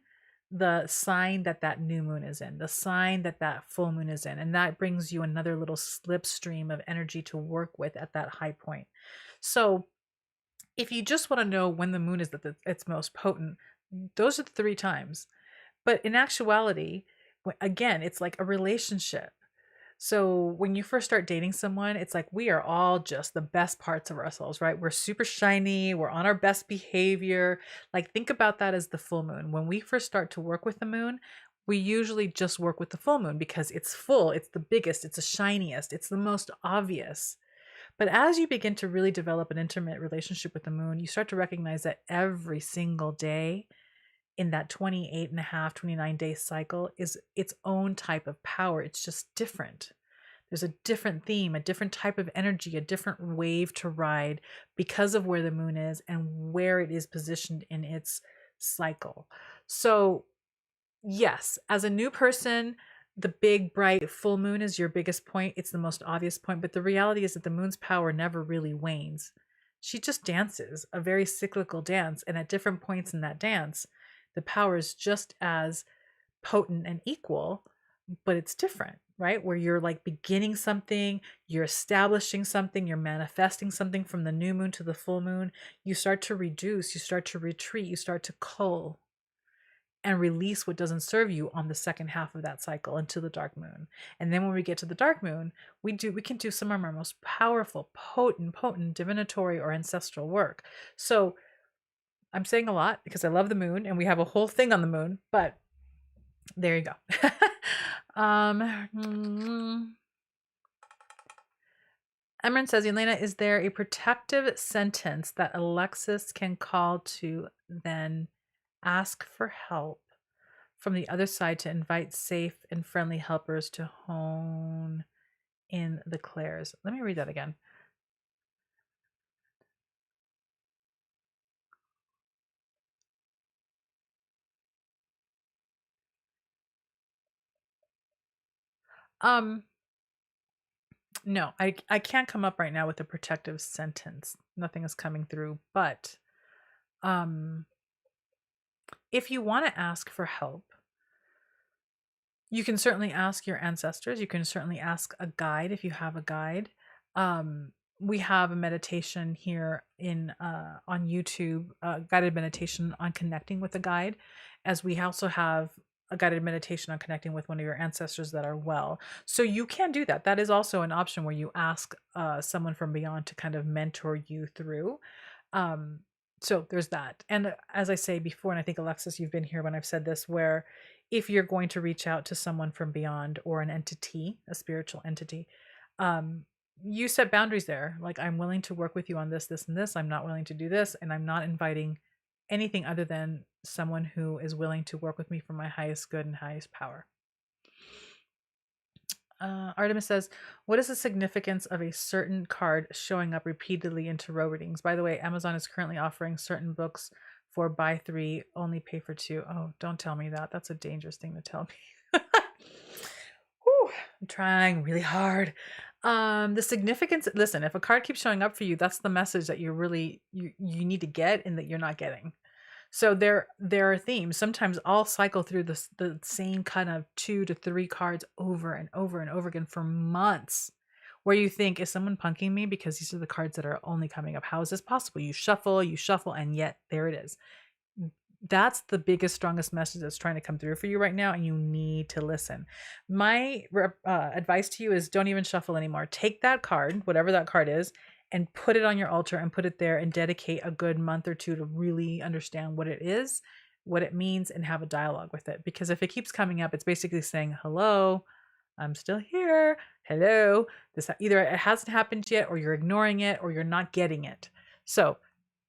the sign that that new moon is in, the sign that that full moon is in. And that brings you another little slipstream of energy to work with at that high point. So if you just want to know when the moon is at its most potent, those are the 3 times. But in actuality, again, it's like a relationship. So when you first start dating someone, it's like we are all just the best parts of ourselves, right? We're super shiny, we're on our best behavior. Like think about that as the full moon. When we first start to work with the moon, we usually just work with the full moon because it's full, it's the biggest, it's the shiniest, it's the most obvious. But as you begin to really develop an intimate relationship with the moon, you start to recognize that every single day in that 28.5, 29 day cycle is its own type of power. It's just different. There's a different theme, a different type of energy, a different wave to ride because of where the moon is and where it is positioned in its cycle. So, yes, as a new person, the big, bright full moon is your biggest point. It's the most obvious point. But the reality is that the moon's power never really wanes. She just dances a very cyclical dance. And at different points in that dance, the power is just as potent and equal, but it's different, right? Where you're like beginning something, you're establishing something, you're manifesting something from the new moon to the full moon. You start to reduce, you start to retreat, you start to cull and release what doesn't serve you on the second half of that cycle into the dark moon. And then when we get to the dark moon, we can do some of our most powerful, potent divinatory or ancestral work. So I'm saying a lot because I love the moon and we have a whole thing on the moon, but there you go. Emran says, Elena, is there a protective sentence that Alexis can call to then ask for help from the other side to invite safe and friendly helpers to hone in the clairs? Let me read that again. No, I can't come up right now with a protective sentence. Nothing is coming through, but if you want to ask for help, you can certainly ask your ancestors. You can certainly ask a guide if you have a guide. We have a meditation here in on YouTube, guided meditation on connecting with a guide, as we also have a guided meditation on connecting with one of your ancestors that are well. So you can do that. That is also an option where you ask someone from beyond to kind of mentor you through. So there's that. And as I say before, and I think Alexis, you've been here when I've said this, where if you're going to reach out to someone from beyond or an entity, a spiritual entity, you set boundaries there. Like, I'm willing to work with you on this, this, and this. I'm not willing to do this. And I'm not inviting anything other than someone who is willing to work with me for my highest good and highest power. Artemis says, what is the significance of a certain card showing up repeatedly in tarot readings? By the way, Amazon is currently offering certain books for buy 3, only pay for 2. Oh, don't tell me that. That's a dangerous thing to tell me. Whew, I'm trying really hard. The significance, listen, if a card keeps showing up for you, that's the message that you need to get and that you're not getting. So there are themes. Sometimes I'll cycle through the same kind of 2 to 3 cards over and over and over again for months, where you think, is someone punking me? Because these are the cards that are only coming up. How is this possible? You shuffle, and yet there it is. That's the biggest, strongest message that's trying to come through for you right now, and you need to listen. My advice to you is don't even shuffle anymore. Take that card, whatever that card is, and put it on your altar and put it there and dedicate a good month or 2 to really understand what it is, what it means, and have a dialogue with it. Because if it keeps coming up, it's basically saying, hello, I'm still here. Hello. This either it hasn't happened yet, or you're ignoring it, or you're not getting it. So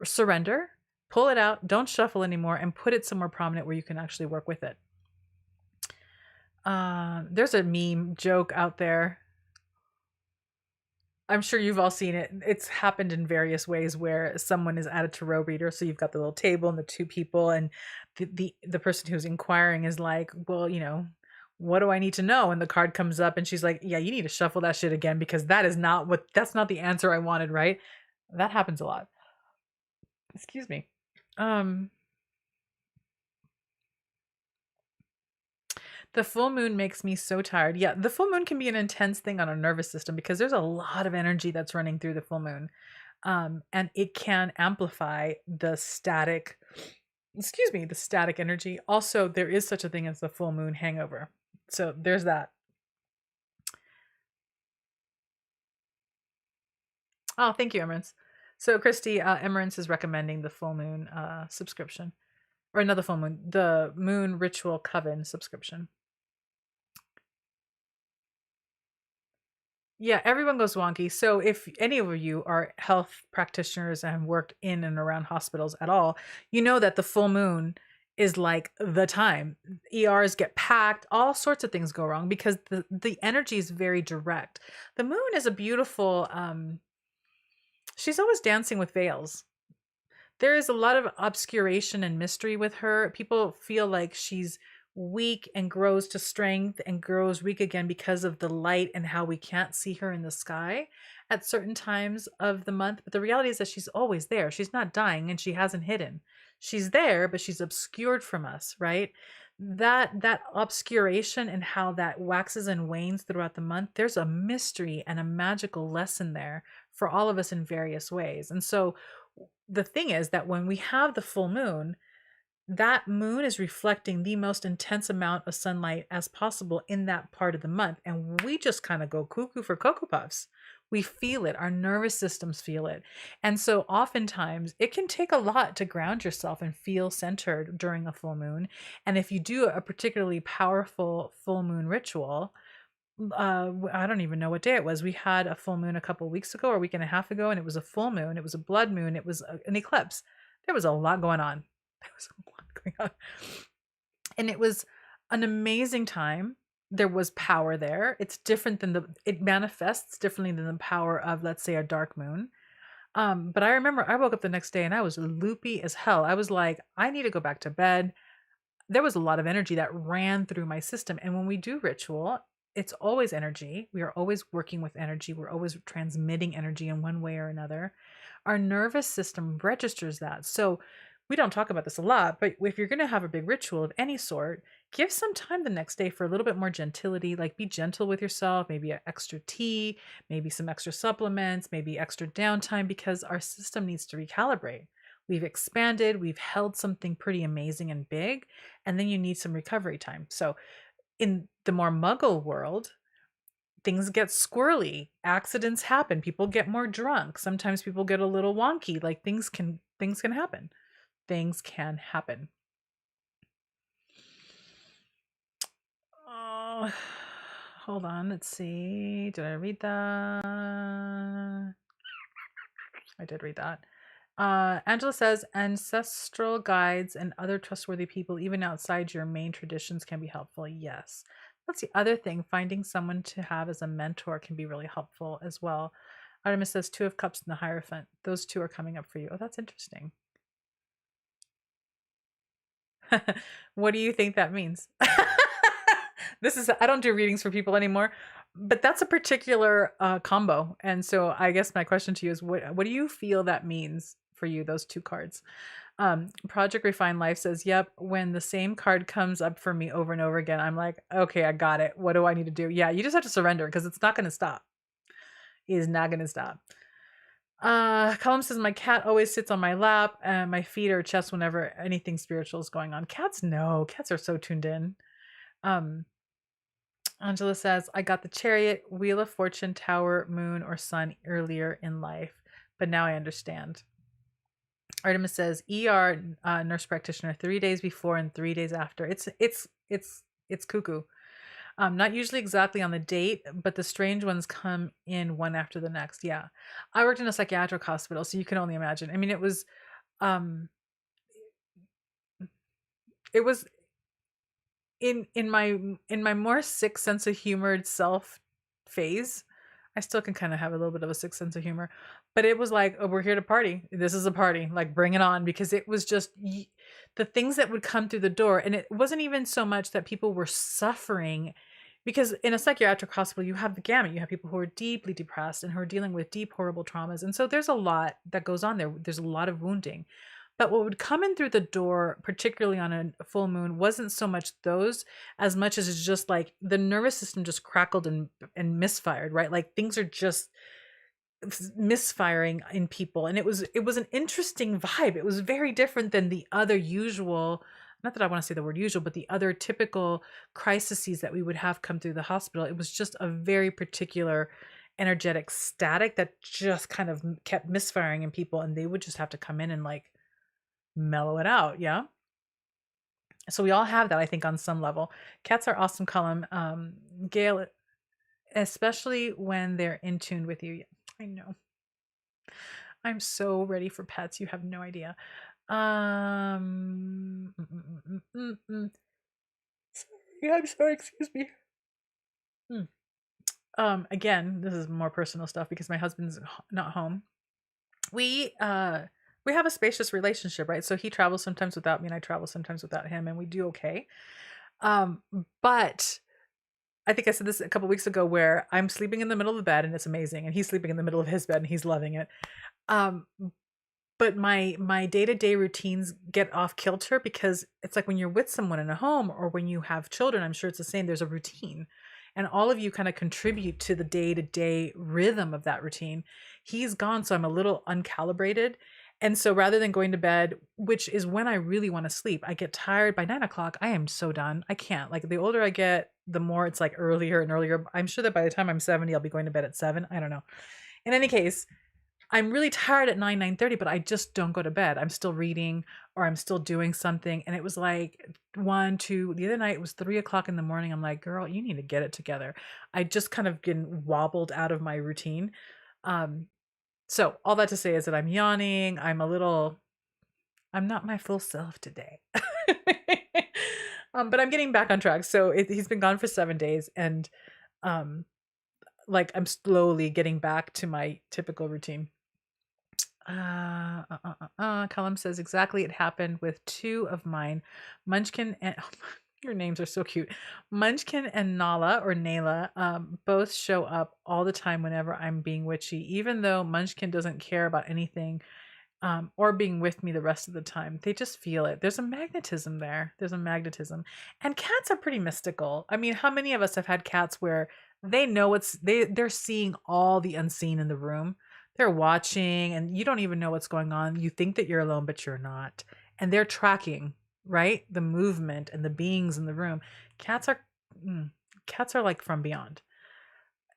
surrender, pull it out, don't shuffle anymore, and put it somewhere prominent where you can actually work with it. There's a meme joke out there. I'm sure you've all seen it. It's happened in various ways where someone is at a tarot reader. So you've got the little table and the 2 people, and the person who's inquiring is like, well, what do I need to know? And the card comes up and she's like, yeah, you need to shuffle that shit again, because that's not the answer I wanted, right? That happens a lot. Excuse me. The full moon makes me so tired. Yeah, the full moon can be an intense thing on our nervous system because there's a lot of energy that's running through the full moon. And it can amplify the static energy. Also, there is such a thing as the full moon hangover. So there's that. Oh, thank you, Emerance. So Christy, Emerance is recommending the full moon subscription. Or another full moon, the Moon Ritual Coven subscription. Yeah, everyone goes wonky. So if any of you are health practitioners and have worked in and around hospitals at all, you know that the full moon is like the time. ERs get packed, all sorts of things go wrong because the energy is very direct. The moon is a beautiful she's always dancing with veils. There is a lot of obscuration and mystery with her. People feel like she's weak and grows to strength and grows weak again because of the light and how we can't see her in the sky at certain times of the month. But the reality is that she's always there. She's not dying and she hasn't hidden. She's there, but she's obscured from us, right? That obscuration and how that waxes and wanes throughout the month, there's a mystery and a magical lesson there for all of us in various ways. And so the thing is that when we have the full moon, that moon is reflecting the most intense amount of sunlight as possible in that part of the month. And we just kind of go cuckoo for Cocoa Puffs. We feel it, our nervous systems feel it. And so oftentimes it can take a lot to ground yourself and feel centered during a full moon. And if you do a particularly powerful full moon ritual, I don't even know what day it was. We had a full moon a couple weeks ago or a week and a half ago, and it was a full moon. It was a blood moon. It was an eclipse. There was a lot going on. There was a lot going on. And it was an amazing time. There was power there. It's different than it manifests differently than the power of, let's say, a dark moon. But I remember I woke up the next day and I was loopy as hell. I was like, I need to go back to bed. There was a lot of energy that ran through my system. And when we do ritual, it's always energy. We are always working with energy. We're always transmitting energy in one way or another. Our nervous system registers that. So we don't talk about this a lot, but if you're going to have a big ritual of any sort, give some time the next day for a little bit more gentility. Like, be gentle with yourself, maybe an extra tea, maybe some extra supplements, maybe extra downtime, because our system needs to recalibrate. We've expanded, we've held something pretty amazing and big, and then you need some recovery time. So in the more muggle world, things get squirrely, accidents happen, people get more drunk, sometimes people get a little wonky, like things can happen. Things can happen. Oh, hold on, let's see. Did I read that? I did read that. Angela says ancestral guides and other trustworthy people, even outside your main traditions, can be helpful. Yes. That's the other thing. Finding someone to have as a mentor can be really helpful as well. Artemis says 2 of Cups and the Hierophant. Those 2 are coming up for you. Oh, that's interesting. What do you think that means? I don't do readings for people anymore, but that's a particular combo. And so I guess my question to you is, what do you feel that means for you, those 2 cards? Project Refine Life says, yep, when the same card comes up for me over and over again, I'm like, okay, I got it. What do I need to do? Yeah, you just have to surrender because it's not going to stop. It is not going to stop. Column says, my cat always sits on my lap and my feet or chest whenever anything spiritual is going on. Cats are so tuned in. Angela says, I got the Chariot, Wheel of Fortune, Tower, Moon, or Sun earlier in life, but now I understand. Artemis says, ER nurse practitioner 3 days before and 3 days after. It's cuckoo. Not usually exactly on the date, but the strange ones come in one after the next. Yeah. I worked in a psychiatric hospital, so you can only imagine. I mean, it was in my more sick sense of humor self phase. I still can kind of have a little bit of a sick sense of humor, but it was like, oh, we're here to party. This is a party. Like, bring it on, because it was just the things that would come through the door. And it wasn't even so much that people were suffering, because in a psychiatric hospital, you have the gamut. You have people who are deeply depressed and who are dealing with deep, horrible traumas. And so there's a lot that goes on there. There's a lot of wounding. But what would come in through the door, particularly on a full moon, wasn't so much those as much as it's just like the nervous system just crackled and misfired, right? Like, things are just misfiring in people. And it was an interesting vibe. It was very different than the other usual, not that I want to say the word usual, but the other typical crises that we would have come through the hospital. It was just a very particular energetic static that just kind of kept misfiring in people, and they would just have to come in and like mellow it out. Yeah. So we all have that, I think, on some level. Cats are awesome, column. Gail, especially when they're in tune with you. I know. I'm so ready for pets. You have no idea. Mm, mm, mm, mm, mm. Sorry, I'm sorry, excuse me. Hmm. Again, this is more personal stuff because my husband's not home. We uh we have a spacious relationship, right? So he travels sometimes without me and I travel sometimes without him and we do okay. Um, but I think I said this a couple weeks ago where I'm sleeping in the middle of the bed and it's amazing and he's sleeping in the middle of his bed and he's loving it. Um, but my day-to-day routines get off kilter because it's like when you're with someone in a home or when you have children, I'm sure it's the same, there's a routine and all of you kind of contribute to the day-to-day rhythm of that routine. He's gone, so I'm a little uncalibrated, and so rather than going to bed, which is when I really want to sleep, I get tired by 9 o'clock. I am so done. I can't. Like, the older I get, the more it's like earlier and earlier. I'm sure that by the time I'm 70, I'll be going to bed at 7. I don't know. In any case, I'm really tired at 9:30, but I just don't go to bed. I'm still reading or I'm still doing something. And it was like 1, 2, the other night it was 3 o'clock in the morning. I'm like, girl, you need to get it together. I just kind of been wobbled out of my routine. Um, so all that to say is that I'm yawning. I'm not my full self today. But I'm getting back on track. So he's been gone for 7 days and um, like I'm slowly getting back to my typical routine. Callum says exactly. It happened with two of mine, Munchkin and your names are so cute. Munchkin and Nala or Nayla both show up all the time whenever I'm being witchy, even though Munchkin doesn't care about anything or being with me the rest of the time. They just feel it. There's a magnetism there. There's a magnetism, and cats are pretty mystical. I mean, how many of us have had cats where they know they're seeing all the unseen in the room. They're watching and you don't even know what's going on. You think that you're alone, but you're not. And they're tracking, right? The movement and the beings in the room. Cats are mm, cats are like from beyond.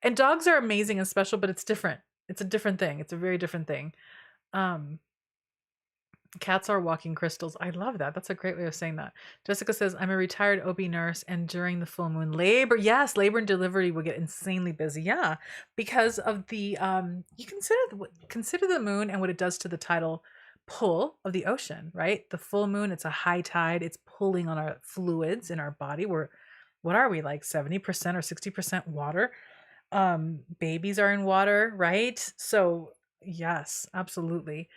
And dogs are amazing and special, but it's different. It's a different thing. It's a very different thing. Um Cats are walking crystals. I love that. That's a great way of saying that. Jessica says, I'm a retired OB nurse, and during the full moon, yes, labor and delivery will get insanely busy. Yeah, because of the you consider the moon and what it does to the tidal pull of the ocean, right? The full moon, it's a high tide. It's pulling on our fluids in our body. What are we, like 70% or 60% water? Babies are in water, right? So yes, absolutely.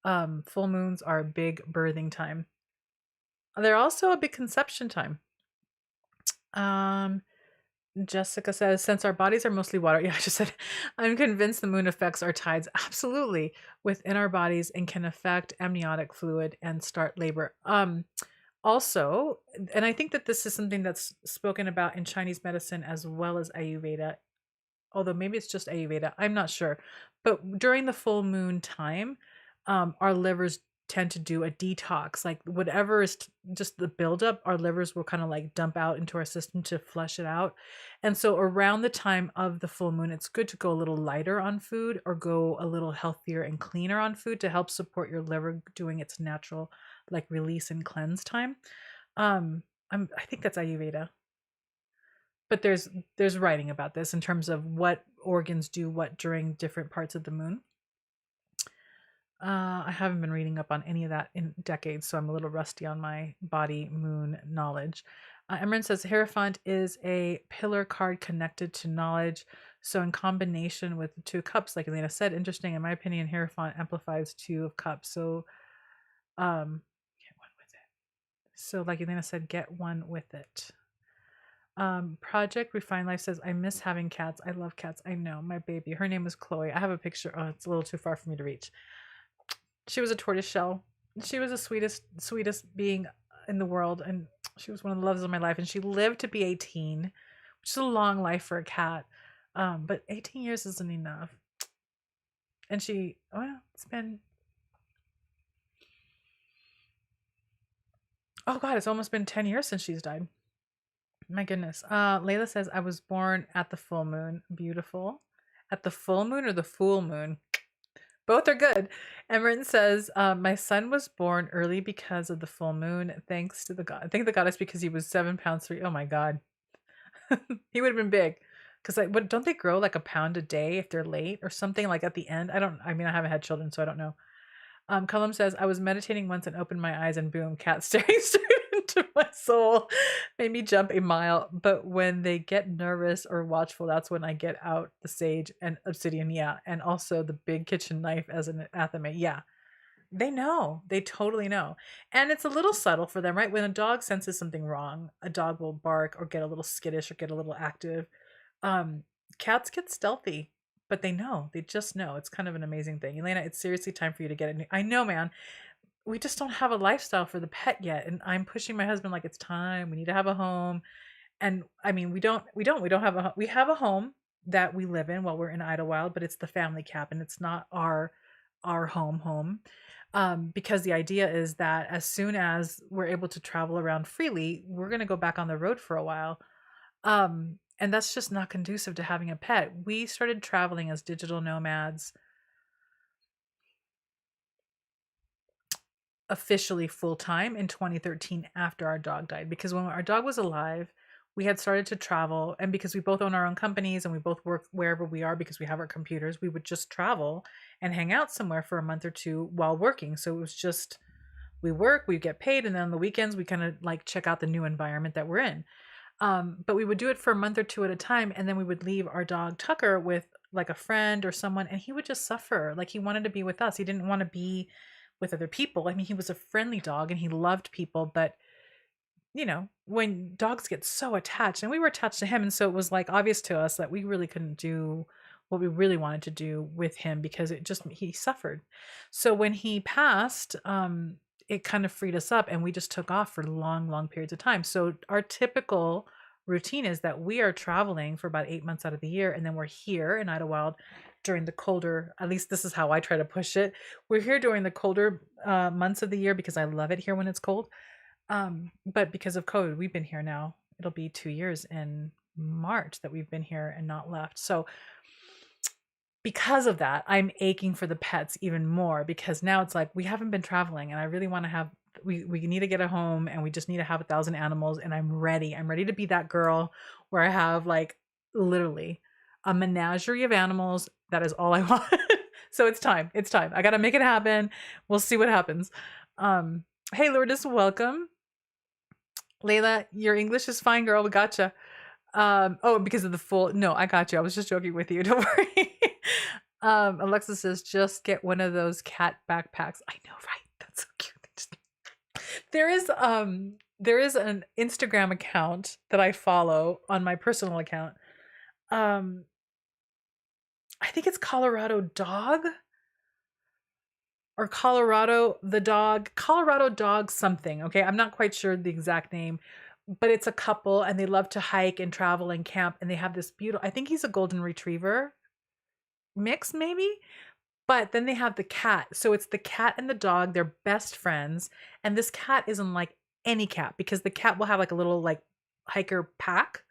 Full moons are a big birthing time. They're also a big conception time. Um, Jessica says, since our bodies are mostly water, yeah, I just said, I'm convinced the moon affects our tides absolutely within our bodies and can affect amniotic fluid and start labor. Also, and I think that this is something that's spoken about in Chinese medicine as well as Ayurveda, although maybe it's just Ayurveda, I'm not sure. But during the full moon time, our livers tend to do a detox. Like whatever is just the buildup, our livers will kind of like dump out into our system to flush it out. And so around the time of the full moon, it's good to go a little lighter on food or go a little healthier and cleaner on food to help support your liver doing its natural like release and cleanse time. I think that's Ayurveda, but there's writing about this in terms of what organs do what during different parts of the moon. I haven't been reading up on any of that in decades, so I'm a little rusty on my body moon knowledge. Emran says Hierophant is a pillar card connected to knowledge. So in combination with the two cups, like Elena said, interesting. In my opinion, Hierophant amplifies two of cups. So get one with it. So like Elena said, get one with it. Project Refine Life says, I miss having cats. I love cats. I know, my baby. Her name is Chloe. I have a picture. Oh, it's a little too far for me to reach. She was a tortoise shell. She was the sweetest being in the world, and she was one of the loves of my life. And she lived to be 18, which is a long life for a cat. But 18 years isn't enough. And it's been, oh God, it's almost been 10 years since she's died. My goodness. Layla says, I was born at the full moon. Beautiful. At the full moon or the full moon? Both are good. Emerin says, my son was born early because of the full moon. Thanks to the god. Thank the goddess because he was 7 pounds 3. Oh my God. He would have been big. Because what don't they grow like a pound a day if they're late or something like at the end? I mean, I haven't had children, so I don't know. Cullum says, I was meditating once and opened my eyes and boom, cat staring straight into my soul. Made me jump a mile. But when they get nervous or watchful, that's when I get out the sage and obsidian. Yeah. And also the big kitchen knife as an anathema. Yeah. They know. They totally know. And it's a little subtle for them, right? When a dog senses something wrong, a dog will bark or get a little skittish or get a little active. Um, Cats get stealthy, but they know. They just know. It's kind of an amazing thing. Elena, it's seriously time for you to get it. I know, man. We just don't have a lifestyle for the pet yet. And I'm pushing my husband like it's time. We need to have a home. And I mean, we don't have we have a home that we live in while we're in Idyllwild, but it's the family cabin. It's not our home. Because the idea is that as soon as we're able to travel around freely, we're going to go back on the road for a while. And that's just not conducive to having a pet. We started traveling as digital nomads officially full time in 2013 after our dog died, because when our dog was alive, we had started to travel, and because we both own our own companies and we both work wherever we are because we have our computers, we would just travel and hang out somewhere for a month or two while working. So it was just, we work, we get paid, and then on the weekends we kind of like check out the new environment that we're in. But we would do it for a month or two at a time, and then we would leave our dog Tucker with like a friend or someone, and he would just suffer. Like, he wanted to be with us. He didn't want to be with other people. I mean, he was a friendly dog and he loved people, but when dogs get so attached, and we were attached to him, and so it was like obvious to us that we really couldn't do what we really wanted to do with him because he suffered. So when he passed, it kind of freed us up and we just took off for long periods of time. So our typical routine is that we are traveling for about 8 months out of the year, and then we're here in Idyllwild during the colder, at least this is how I try to push it. We're here during the colder months of the year because I love it here when it's cold. But because of COVID, we've been here now. It'll be 2 years in March that we've been here and not left. So because of that, I'm aching for the pets even more, because now it's like we haven't been traveling and I really want to have, we need to get a home, and we just need to have 1,000 animals, and I'm ready to be that girl where I have like literally a menagerie of animals. That is all I want. So it's time. I got to make it happen. We'll see what happens. Hey Lourdes, welcome. Layla, your English is fine, girl. We gotcha. Oh, because of the full. No, I got you. I was just joking with you. Don't worry. Alexa says, just get one of those cat backpacks. I know, right? That's so cute. There is an Instagram account that I follow on my personal account. I think it's Colorado Dog or Colorado Dog something. Okay. I'm not quite sure the exact name, but it's a couple and they love to hike and travel and camp, and they have this beautiful, I think he's a golden retriever mix maybe, but then they have the cat. So it's the cat and the dog, they're best friends. And this cat isn't like any cat, because the cat will have like a little like hiker pack.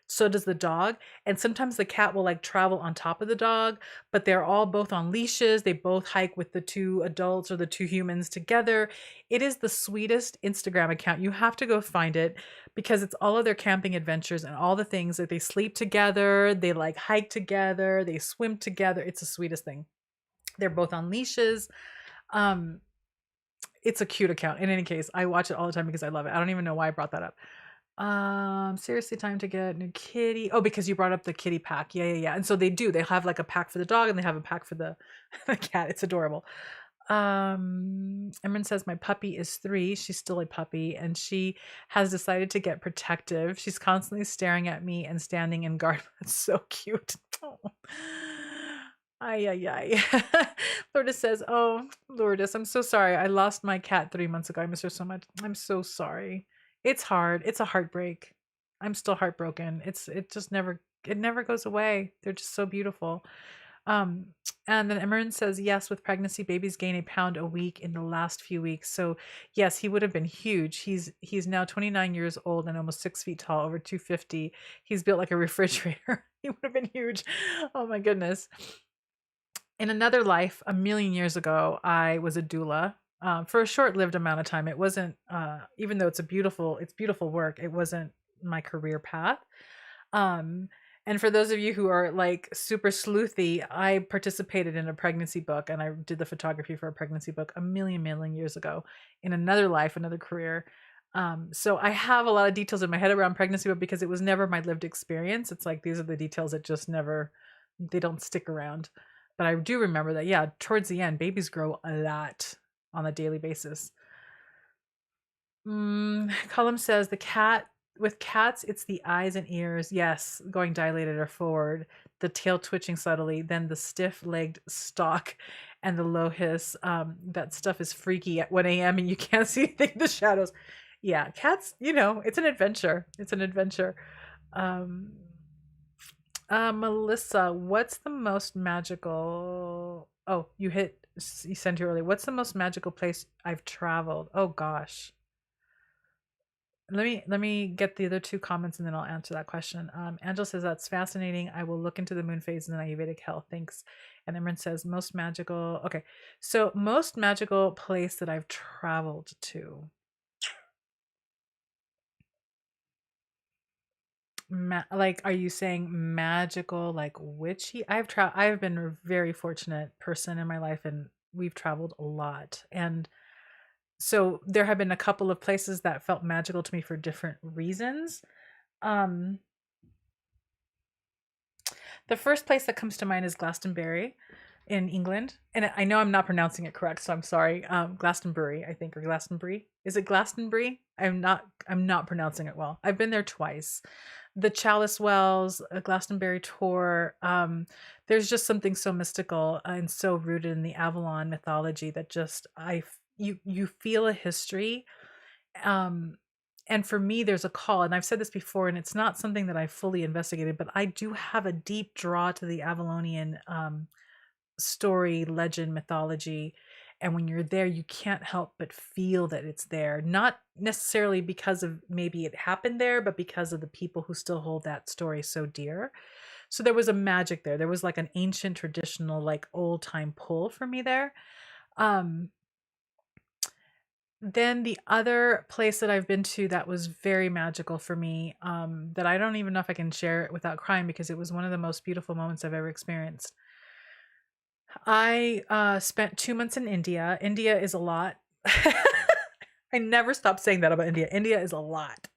So does the dog. And sometimes the cat will like travel on top of the dog, but they're all both on leashes. They both hike with the two adults or the two humans together. It is the sweetest Instagram account. You have to go find it, because it's all of their camping adventures and all the things that they sleep together. They like hike together. They swim together. It's the sweetest thing. They're both on leashes. It's a cute account. In any case, I watch it all the time because I love it. I don't even know why I brought that up. Seriously, time to get new kitty. Oh, because you brought up the kitty pack. Yeah. And so they have like a pack for the dog and they have a pack for the, the cat. It's adorable. Emran says, my puppy is 3. She's still a puppy and she has decided to get protective. She's constantly staring at me and standing in guard. It's so cute. Oh. Ay. Lourdes says, oh, Lourdes, I'm so sorry. I lost my cat 3 months ago. I miss her so much. I'm so sorry. It's hard. It's a heartbreak. I'm still heartbroken. It never goes away. They're just so beautiful. And then Emran says, yes, with pregnancy, babies gain a pound a week in the last few weeks. So yes, he would have been huge. He's now 29 years old and almost 6 feet tall, over 250. He's built like a refrigerator. He would have been huge. Oh my goodness. In another life, a million years ago, I was a doula. For a short-lived amount of time. It wasn't, even though it's beautiful work, it wasn't my career path. And for those of you who are like super sleuthy, I participated in a pregnancy book and I did the photography for a pregnancy book a million years ago in another life, another career. So I have a lot of details in my head around pregnancy, but because it was never my lived experience, it's like these are the details that just never, they don't stick around. But I do remember that, yeah, towards the end, babies grow a lot on a daily basis. Cullum says the cat with cats, it's the eyes and ears. Yes, going dilated or forward, the tail twitching subtly, then the stiff-legged stalk and the low hiss. That stuff is freaky at 1 a.m. and you can't see anything in the shadows. Yeah, cats, it's an adventure. It's an adventure. Um, Melissa, what's the most magical? Oh, you sent you earlier. What's the most magical place I've traveled? Oh gosh. Let me get the other two comments and then I'll answer that question. Angela says that's fascinating. I will look into the moon phases and Ayurvedic health. Thanks. And Imran says most magical. Okay, so most magical place that I've traveled to. Like, are you saying magical, like witchy? I've been a very fortunate person in my life, and we've traveled a lot. And so there have been a couple of places that felt magical to me for different reasons. Um, the first place that comes to mind is Glastonbury in England. And I know I'm not pronouncing it correct, so I'm sorry. Glastonbury, I think, or Glastonbury. Is it Glastonbury? I'm not pronouncing it well. I've been there twice. The Chalice Wells, a Glastonbury tour. There's just something so mystical and so rooted in the Avalon mythology that just you feel a history. Um, and for me, there's a call, and I've said this before, and it's not something that I fully investigated, but I do have a deep draw to the Avalonian story, legend, mythology. And when you're there, you can't help but feel that it's there. Not necessarily because of maybe it happened there, but because of the people who still hold that story so dear. So there was a magic there. There was like an ancient, traditional, like old time pull for me there. Um, then the other place that I've been to that was very magical for me, that I don't even know if I can share it without crying because it was one of the most beautiful moments I've ever experienced. I spent 2 months in India. India is a lot. I never stop saying that about India. India is a lot.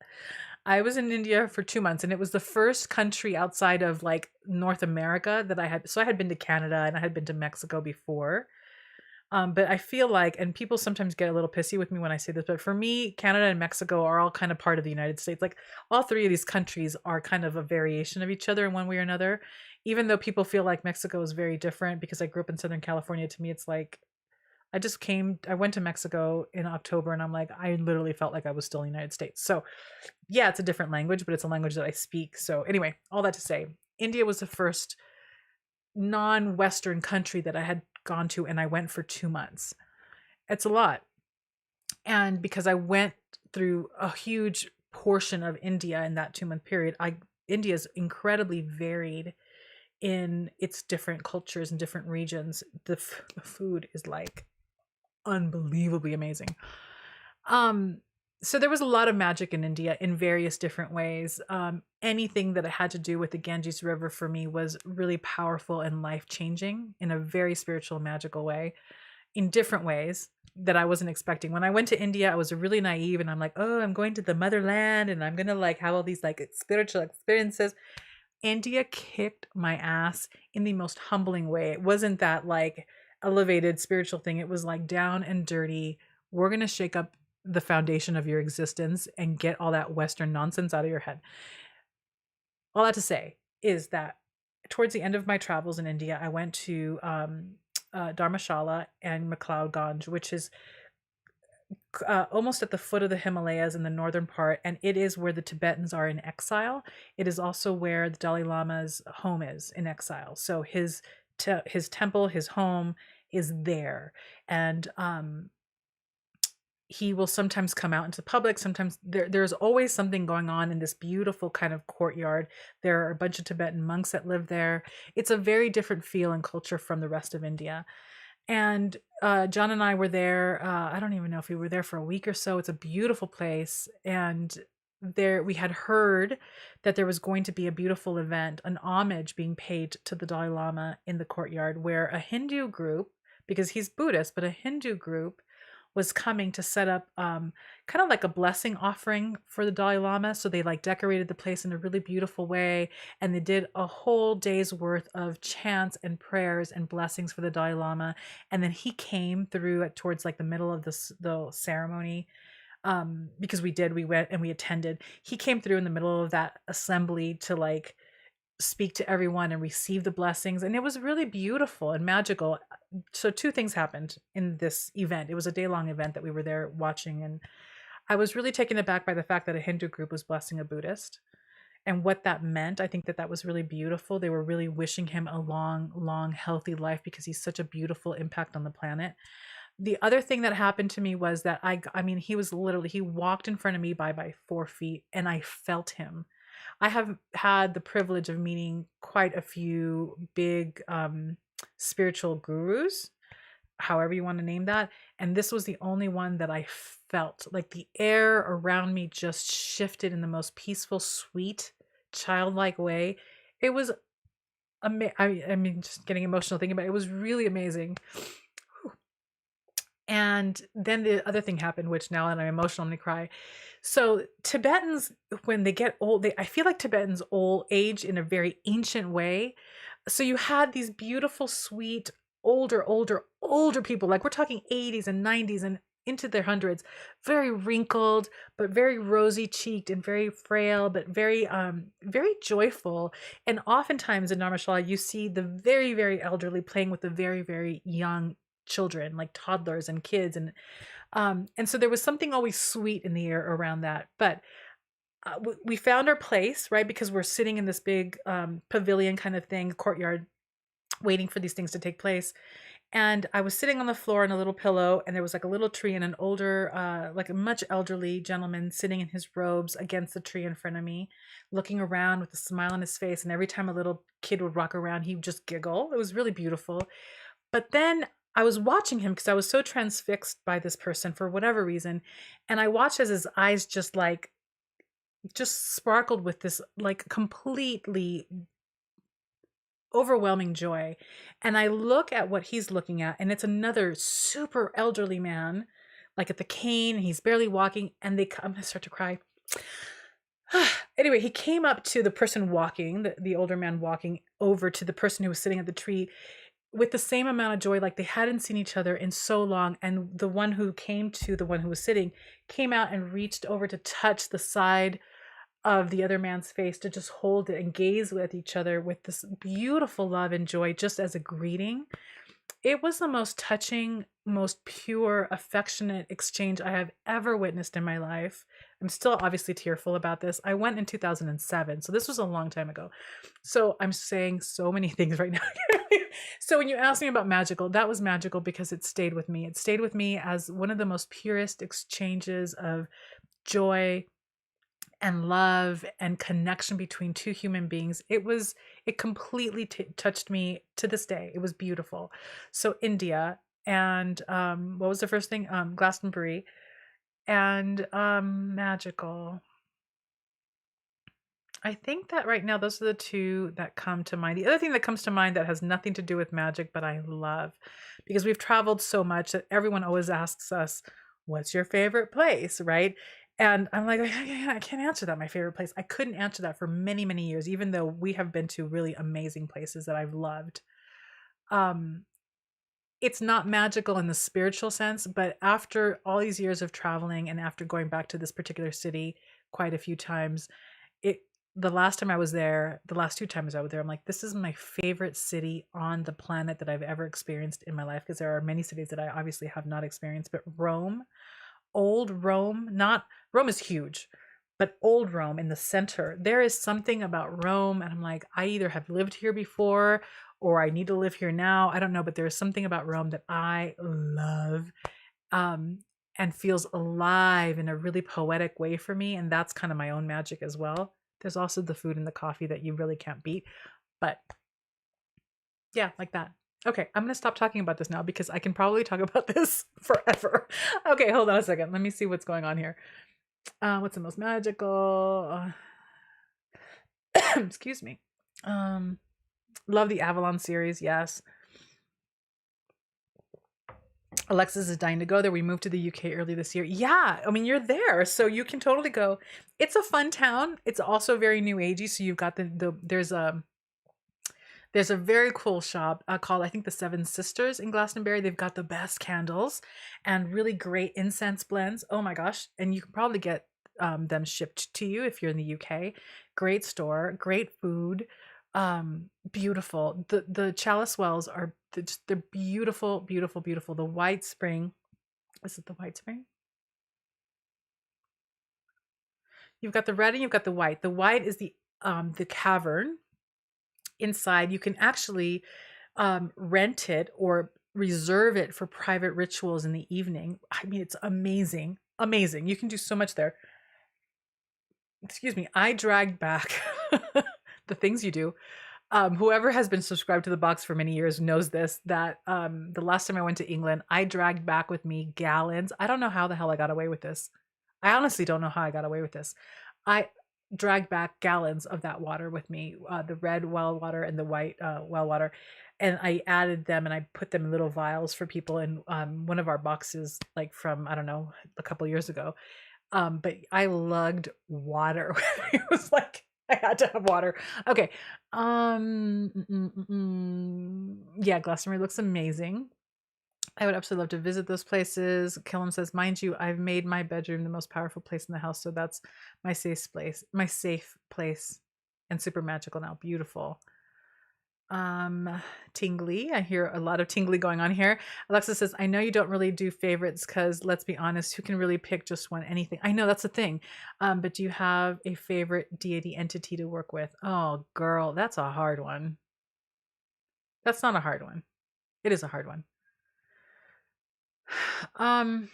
I was in India for 2 months, and it was the first country outside of like North America that I had. So I had been to Canada and I had been to Mexico before. But I feel like, and people sometimes get a little pissy with me when I say this, but for me, Canada and Mexico are all kind of part of the United States. Like all three of these countries are kind of a variation of each other in one way or another. Even though people feel like Mexico is very different because I grew up in Southern California, to me, it's like I went to Mexico in October and I'm like, I literally felt like I was still in the United States. So yeah, it's a different language, but it's a language that I speak. So anyway, all that to say, India was the first non-Western country that I had gone to, and I went for 2 months. It's a lot. And because I went through a huge portion of India in that 2 month period, India is incredibly varied in its different cultures and different regions. The food is like unbelievably amazing. Um, so there was a lot of magic in India in various different ways. Anything that had to do with the Ganges River for me was really powerful and life changing in a very spiritual, magical way, in different ways that I wasn't expecting. When I went to India, I was really naive, and I'm like, oh, I'm going to the motherland, and I'm gonna like have all these like spiritual experiences. India kicked my ass in the most humbling way. It wasn't that like elevated spiritual thing. It was like down and dirty. We're gonna shake up the foundation of your existence and get all that Western nonsense out of your head. All that to say is that towards the end of my travels in India, I went to Dharmashala and McLeodganj, which is almost at the foot of the Himalayas in the northern part, and it is where the Tibetans are in exile. It is also where the Dalai Lama's home is in exile. So his temple, his home is there, and he will sometimes come out into the public. Sometimes there's always something going on in this beautiful kind of courtyard. There are a bunch of Tibetan monks that live there. It's a very different feel and culture from the rest of India. And John and I were there. I don't even know if we were there for a week or so. It's a beautiful place. And we had heard that there was going to be a beautiful event, an homage being paid to the Dalai Lama in the courtyard, where a Hindu group, because he's Buddhist, but a Hindu group was coming to set up kind of like a blessing offering for the Dalai Lama. So they like decorated the place in a really beautiful way, and they did a whole day's worth of chants and prayers and blessings for the Dalai Lama. And then he came through towards like the middle of the ceremony, because we went and we attended. He came through in the middle of that assembly to like speak to everyone and receive the blessings, and it was really beautiful and magical. So two things happened in this event. It was a day-long event that we were there watching, and I was really taken aback by the fact that a Hindu group was blessing a Buddhist and what that meant. I think that that was really beautiful. They were really wishing him a long healthy life because he's such a beautiful impact on the planet. The other thing that happened to me was that I mean, he walked in front of me by 4 feet, and I felt him. I have had the privilege of meeting quite a few big spiritual gurus, however you want to name that. And this was the only one that I felt like the air around me just shifted in the most peaceful, sweet, childlike way. It was I mean, just getting emotional thinking about it. It was really amazing. And then the other thing happened, which now that I'm emotional, I'm gonna cry. So Tibetans, when they get old, I feel like Tibetans old age in a very ancient way. So you had these beautiful, sweet, older people, like we're talking 80s and 90s and into their hundreds, very wrinkled, but very rosy cheeked and very frail, but very joyful. And oftentimes in Dharmshala, you see the very elderly playing with the very young children, like toddlers and kids. And so there was something always sweet in the air around that. But we found our place, right? Because we're sitting in this big pavilion kind of thing, courtyard, waiting for these things to take place. And I was sitting on the floor on a little pillow, and there was like a little tree and an older, like a much elderly gentleman sitting in his robes against the tree in front of me, looking around with a smile on his face. And every time a little kid would walk around, he would just giggle. It was really beautiful. But then I was watching him because I was so transfixed by this person for whatever reason. And I watched as his eyes just sparkled with this like completely overwhelming joy. And I look at what he's looking at, and it's another super elderly man, like at the cane. He's barely walking, and I'm gonna start to cry. Anyway, he came up to the person walking, the older man walking over to the person who was sitting at the tree with the same amount of joy, like they hadn't seen each other in so long. And the one who came to the one who was sitting came out and reached over to touch the side of the other man's face, to just hold it and gaze with each other with this beautiful love and joy, just as a greeting. It was the most touching, most pure, affectionate exchange I have ever witnessed in my life. I'm still obviously tearful about this. I went in 2007, so this was a long time ago. So I'm saying so many things right now. So when you asked me about magical, that was magical because it stayed with me. It stayed with me as one of the most purest exchanges of joy and love and connection between two human beings. It completely touched me to this day. It was beautiful. So India, and what was the first thing? Glastonbury, and magical. I think that right now those are the two that come to mind. The other thing that comes to mind that has nothing to do with magic, but I love, because we've traveled so much that everyone always asks us, what's your favorite place, right? And I'm like, I can't answer that, my favorite place. I couldn't answer that for many years, even though we have been to really amazing places that I've loved. It's not magical in the spiritual sense, but after all these years of traveling and after going back to this particular city quite a few times, the last time I was there, the last 2 times I was there, I'm like, this is my favorite city on the planet that I've ever experienced in my life, because there are many cities that I obviously have not experienced, but Rome, old Rome, not Rome is huge, but old Rome in the center, there is something about Rome, and I'm like, I either have lived here before or I need to live here now. I don't know, but there's something about Rome that I love, and feels alive in a really poetic way for me, and that's kind of my own magic as well. There's also the food and the coffee that you really can't beat, but yeah, like that. Okay, I'm gonna stop talking about this now because I can probably talk about this forever. Okay, hold on a second. Let me see what's going on here. What's the most magical? Excuse me. Um, love the Avalon series. Yes. Alexis is dying to go there. We moved to the UK early this year. Yeah, I mean you're there, so you can totally go. It's a fun town. It's also very new agey. So you've got there's a very cool shop called, I think, the Seven Sisters in Glastonbury. They've got the best candles and really great incense blends. Oh my gosh. And you can probably get them shipped to you if you're in the UK. Great store, great food, beautiful. The chalice wells are they're beautiful, beautiful, beautiful. The White Spring. Is it the White Spring? You've got the red and you've got the white. The white is the cavern. Inside you can actually rent it or reserve it for private rituals in the evening. I mean, it's amazing. Amazing. You can do so much there. Excuse me. I dragged back the things you do. Whoever has been subscribed to the box for many years knows this, that the last time I went to England, I dragged back with me gallons. I don't know how the hell I got away with this. I honestly don't know how I got away with this. I dragged back gallons of that water with me, the red well water and the white well water. And I added them and I put them in little vials for people in one of our boxes, like from, I don't know, a couple years ago. But I lugged water. It was like I had to have water. Okay. Yeah, Glastonbury looks amazing. I would absolutely love to visit those places. Killam says, mind you, I've made my bedroom the most powerful place in the house, so that's my safe place, and super magical now. Beautiful. Tingly. I hear a lot of tingly going on here. Alexa says, I know you don't really do favorites because let's be honest, who can really pick just one anything? I know that's the thing. But do you have a favorite deity entity to work with? Oh, girl, that's a hard one. That's not a hard one. It is a hard one. Um,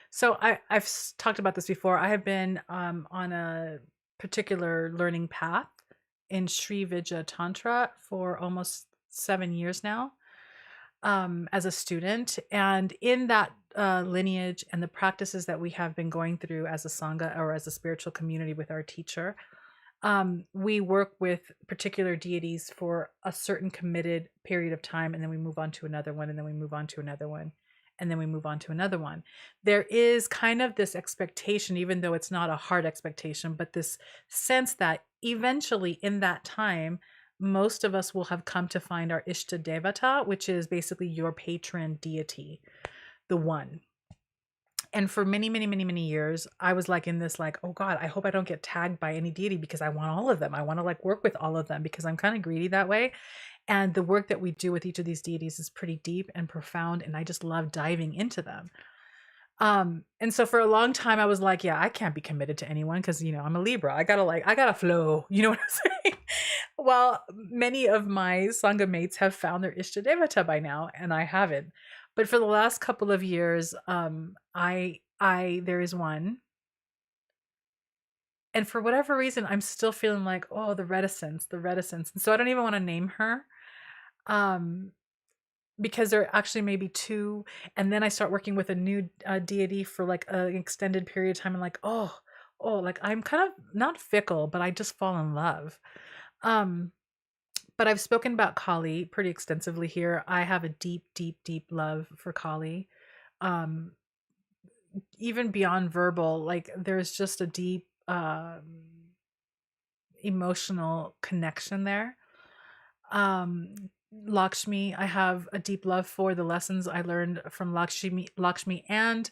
so I've talked about this before. I have been on a particular learning path in Sri Vidya Tantra for almost 7 years now, as a student. And in that lineage and the practices that we have been going through as a Sangha or as a spiritual community with our teacher, we work with particular deities for a certain committed period of time, and then we move on to another one, and then we move on to another one, and then we move on to another one. There is kind of this expectation, even though it's not a hard expectation, but this sense that eventually in that time, most of us will have come to find our Ishta Devata, which is basically your patron deity, the one. And for many, many, many, many years, I was like in this, like, oh God, I hope I don't get tagged by any deity because I want all of them. I want to like work with all of them because I'm kind of greedy that way. And the work that we do with each of these deities is pretty deep and profound. And I just love diving into them. And so for a long time I was like, yeah, I can't be committed to anyone because I'm a Libra. I gotta flow. You know what I'm saying? Well, many of my Sangha mates have found their Ishtadevata by now, and I haven't. But for the last couple of years, there is one. And for whatever reason, I'm still feeling like, oh, the reticence. And so I don't even want to name her. Because there actually may be two, and then I start working with a new deity for like an extended period of time, and like, oh, like I'm kind of not fickle, but I just fall in love. But I've spoken about Kali pretty extensively here. I have a deep, deep, deep love for Kali. Even beyond verbal, like there's just a deep emotional connection there. Lakshmi, I have a deep love for the lessons I learned from Lakshmi, and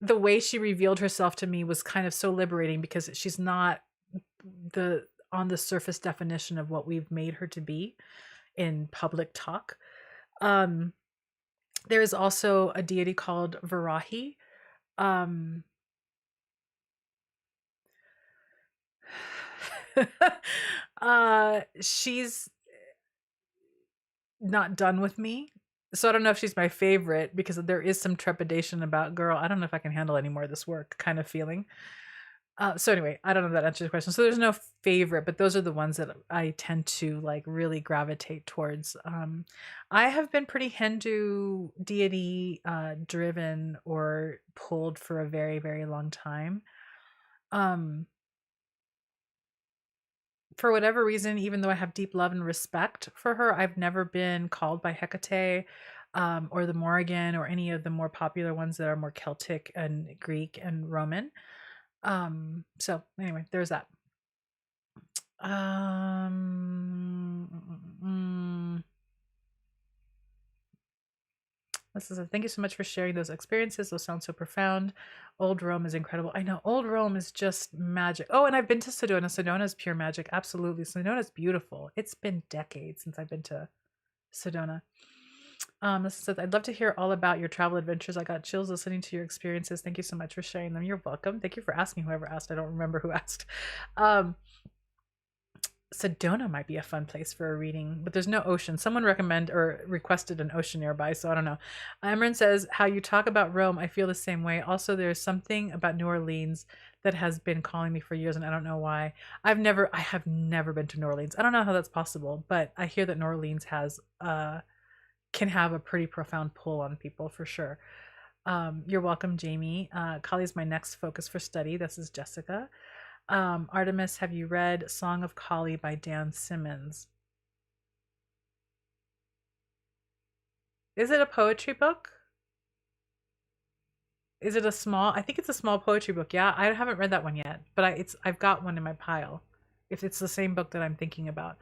the way she revealed herself to me was kind of so liberating because she's not on the surface definition of what we've made her to be in public talk. There is also a deity called Varahi. She's not done with me. So I don't know if she's my favorite because there is some trepidation about, girl, I don't know if I can handle any more of this work kind of feeling. So anyway, I don't know if that answers the question. So there's no favorite, but those are the ones that I tend to like really gravitate towards. I have been pretty Hindu deity driven or pulled for a very, very long time. Um, for whatever reason, even though I have deep love and respect for her, I've never been called by Hecate, or the Morrigan or any of the more popular ones that are more Celtic and Greek and Roman. So anyway, there's that. Mm, this is a thank you so much for sharing those experiences. Those sound so profound. Old Rome is incredible. I know old Rome is just magic. Oh, and I've been to Sedona. Sedona is pure magic. Absolutely. Sedona is beautiful. It's been decades since I've been to Sedona. This says, I'd love to hear all about your travel adventures. I got chills listening to your experiences. Thank you so much for sharing them. You're welcome. Thank you for asking whoever asked. I don't remember who asked. Sedona might be a fun place for a reading, but there's no ocean. Someone recommend or requested an ocean nearby, so I don't know. Emran says, how you talk about Rome, I feel the same way. Also, there's something about New Orleans that has been calling me for years, and I don't know why. I have never been to New Orleans. I don't know how that's possible, but I hear that New Orleans has can have a pretty profound pull on people for sure. You're welcome, Jamie. Kali is my next focus for study. This is Jessica. Artemis, have you read Song of Kali by Dan Simmons? Is it a poetry book? Is it a small? I think it's a small poetry book. Yeah, I haven't read that one yet, but I've got one in my pile. If it's the same book that I'm thinking about.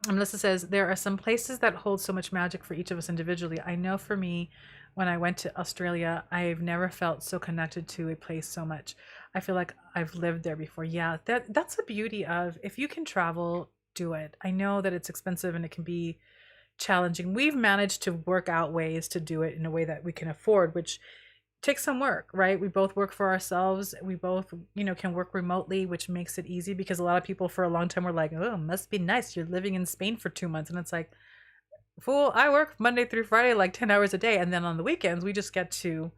Melissa says, there are some places that hold so much magic for each of us individually. I know for me, when I went to Australia, I've never felt so connected to a place so much. I feel like I've lived there before. Yeah, that's the beauty of if you can travel, do it. I know that it's expensive and it can be challenging. We've managed to work out ways to do it in a way that we can afford, which takes some work, right? We both work for ourselves. We both, can work remotely, which makes it easy because a lot of people for a long time were like, oh, must be nice. You're living in Spain for 2 months. And it's like, fool, I work Monday through Friday, like 10 hours a day. And then on the weekends, we just get to,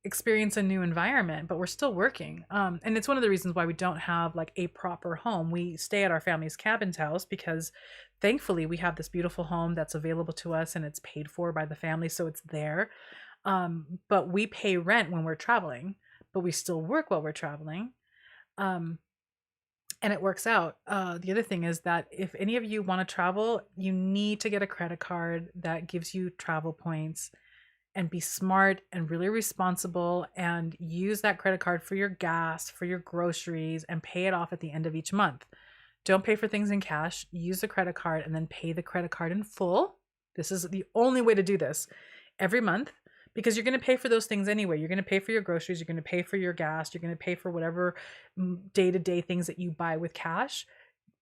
experience a new environment, but we're still working. And it's one of the reasons why we don't have like a proper home. We stay at our family's cabins house because thankfully we have this beautiful home that's available to us and it's paid for by the family. So it's there. But we pay rent when we're traveling, but we still work while we're traveling. And it works out. The other thing is that if any of you want to travel, you need to get a credit card that gives you travel points and be smart and really responsible and use that credit card for your gas, for your groceries, and pay it off at the end of each month. Don't pay for things in cash. Use the credit card and then pay the credit card in full. This is the only way to do this every month because you're going to pay for those things anyway. You're going to pay for your groceries. You're going to pay for your gas. You're going to pay for whatever day-to-day things that you buy with cash.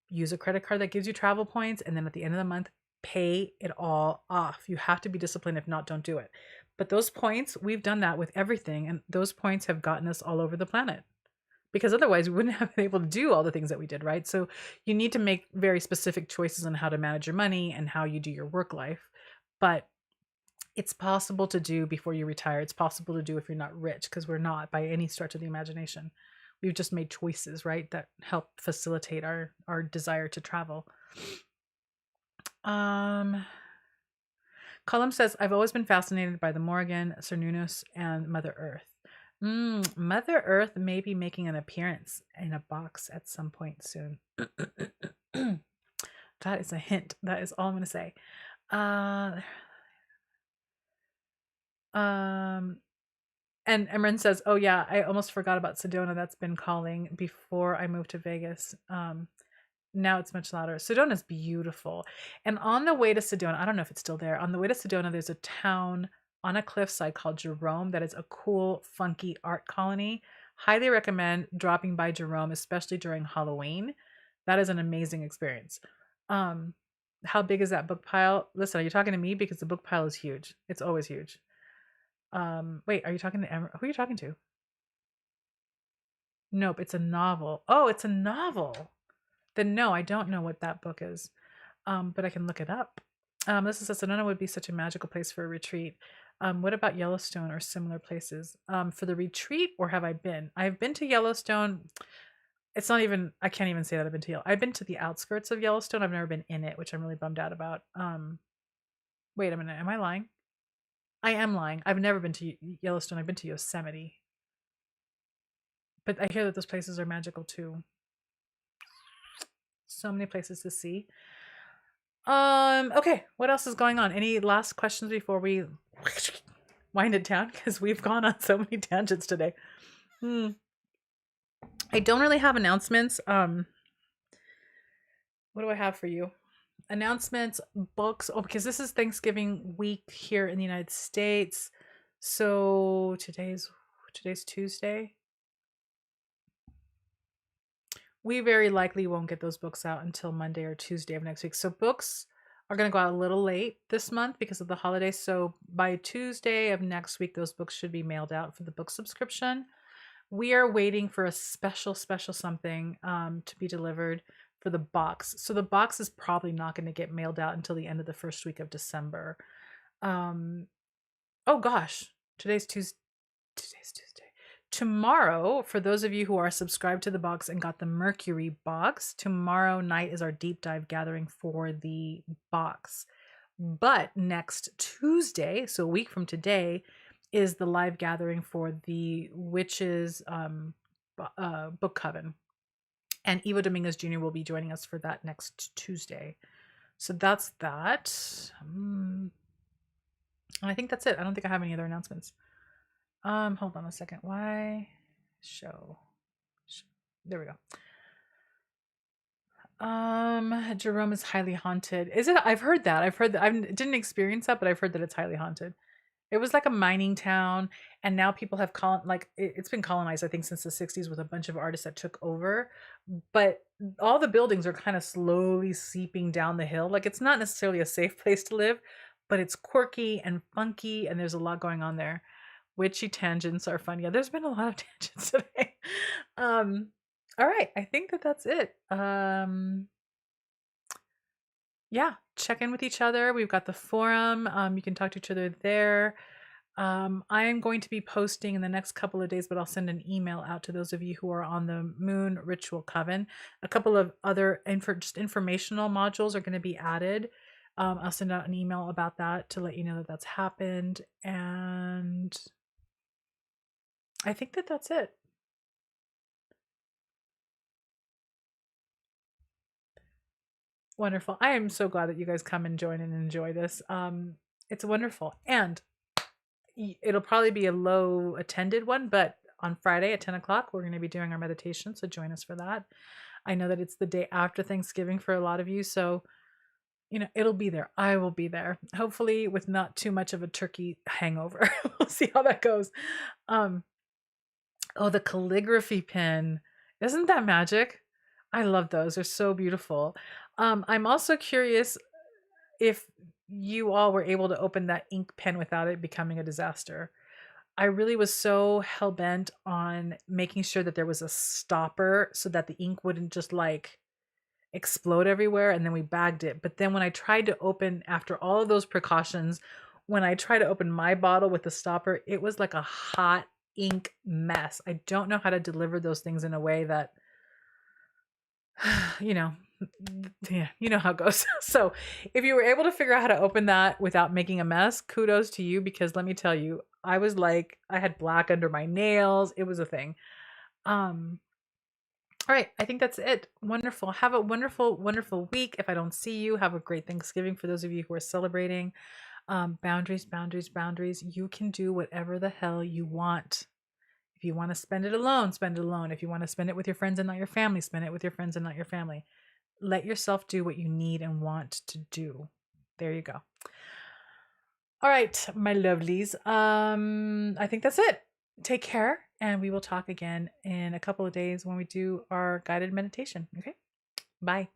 Use a credit card that gives you travel points. And then at the end of the month, pay it all off. You have to be disciplined. If not, don't do it. But those points, we've done that with everything. And those points have gotten us all over the planet because otherwise we wouldn't have been able to do all the things that we did, right? So you need to make very specific choices on how to manage your money and how you do your work life. But it's possible to do before you retire. It's possible to do if you're not rich because we're not by any stretch of the imagination. We've just made choices, right, that help facilitate our desire to travel. Colum says, I've always been fascinated by the Morrigan, Cernunnos, and Mother Earth. Mother Earth may be making an appearance in a box at some point soon. That is a hint. That is all I'm going to say. And Emran says, oh yeah, I almost forgot about Sedona. That's been calling before I moved to Vegas. Now it's much louder. Sedona's beautiful. And on the way to Sedona, I don't know if it's still there. On the way to Sedona, there's a town on a cliffside called Jerome that is a cool, funky art colony. Highly recommend dropping by Jerome, especially during Halloween. That is an amazing experience. How big is that book pile? Listen, are you talking to me? Because the book pile is huge. It's always huge. Wait, are you talking to Emma? Who are you talking to? Nope, it's a novel. Oh, it's a novel. Then no, I don't know what that book is. But I can look it up. This is Sedona would be such a magical place for a retreat. What about Yellowstone or similar places? For the retreat, or have I been? I've been to Yellowstone. It's not even, I can't even say that I've been to Yellowstone. I've been to the outskirts of Yellowstone. I've never been in it, which I'm really bummed out about. Wait a minute. Am I lying? I am lying. I've never been to Yellowstone. I've been to Yosemite. But I hear that those places are magical too. So many places to see. Okay, what else is going on? Any last questions before we wind it down? Because we've gone on so many tangents today. I don't really have announcements. What do I have for you? Announcements, books. Oh, because this is Thanksgiving week here in the United States. So today's Tuesday. We very likely won't get those books out until Monday or Tuesday of next week. So books are going to go out a little late this month because of the holidays. So by Tuesday of next week, those books should be mailed out for the book subscription. We are waiting for a special something to be delivered for the box. So the box is probably not going to get mailed out until the end of the first week of December. Oh gosh, today's Tuesday. Tomorrow, for those of you who are subscribed to the box and got the Mercury box, tomorrow night is our deep dive gathering for the box. But next Tuesday, so a week from today, is the live gathering for the Witches book coven. And Ivo Dominguez Jr. will be joining us for that next Tuesday. So that's that. I think that's it. I don't think I have any other announcements. Hold on a second. Why show? There we go. Jerome is highly haunted. Is it? I've heard that. I didn't experience that, but I've heard that it's highly haunted. It was like a mining town, and now people have it's been colonized, I think, since the 60s with a bunch of artists that took over. But all the buildings are kind of slowly seeping down the hill. Like, it's not necessarily a safe place to live, but it's quirky and funky, and there's a lot going on there. Witchy tangents are fun. Yeah, there's been a lot of tangents today. All right, I think that's it. Yeah, check in with each other. We've got the forum. You can talk to each other there. I am going to be posting in the next couple of days, but I'll send an email out to those of you who are on the Moon Ritual Coven. A couple of other just informational modules are going to be added. I'll send out an email about that to let you know that that's happened. And I think that's it. Wonderful. I am so glad that you guys come and join and enjoy this. It's wonderful. And it'll probably be a low attended one, but on Friday at 10 o'clock, we're going to be doing our meditation. So join us for that. I know that it's the day after Thanksgiving for a lot of you. So, it'll be there. I will be there. Hopefully with not too much of a turkey hangover. We'll see how that goes. Oh, the calligraphy pen. Isn't that magic? I love those. They're so beautiful. I'm also curious if you all were able to open that ink pen without it becoming a disaster. I really was so hell-bent on making sure that there was a stopper so that the ink wouldn't just explode everywhere, and then we bagged it. But then when I tried to open, after all of those precautions, when I tried to open my bottle with the stopper, it was like a hot ink mess. I don't know how to deliver those things in a way that, yeah, you know how it goes. So if you were able to figure out how to open that without making a mess, kudos to you, because let me tell you, I was like, I had black under my nails. It was a thing. All right, I think that's it. Wonderful. Have a wonderful, wonderful week. If I don't see you, have a great Thanksgiving for those of you who are celebrating. Boundaries. You can do whatever the hell you want. If you want to spend it alone, spend it alone. If you want to spend it with your friends and not your family, spend it with your friends and not your family. Let yourself do what you need and want to do. There you go. All right, my lovelies. I think that's it. Take care, and we will talk again in a couple of days when we do our guided meditation. Okay? Bye.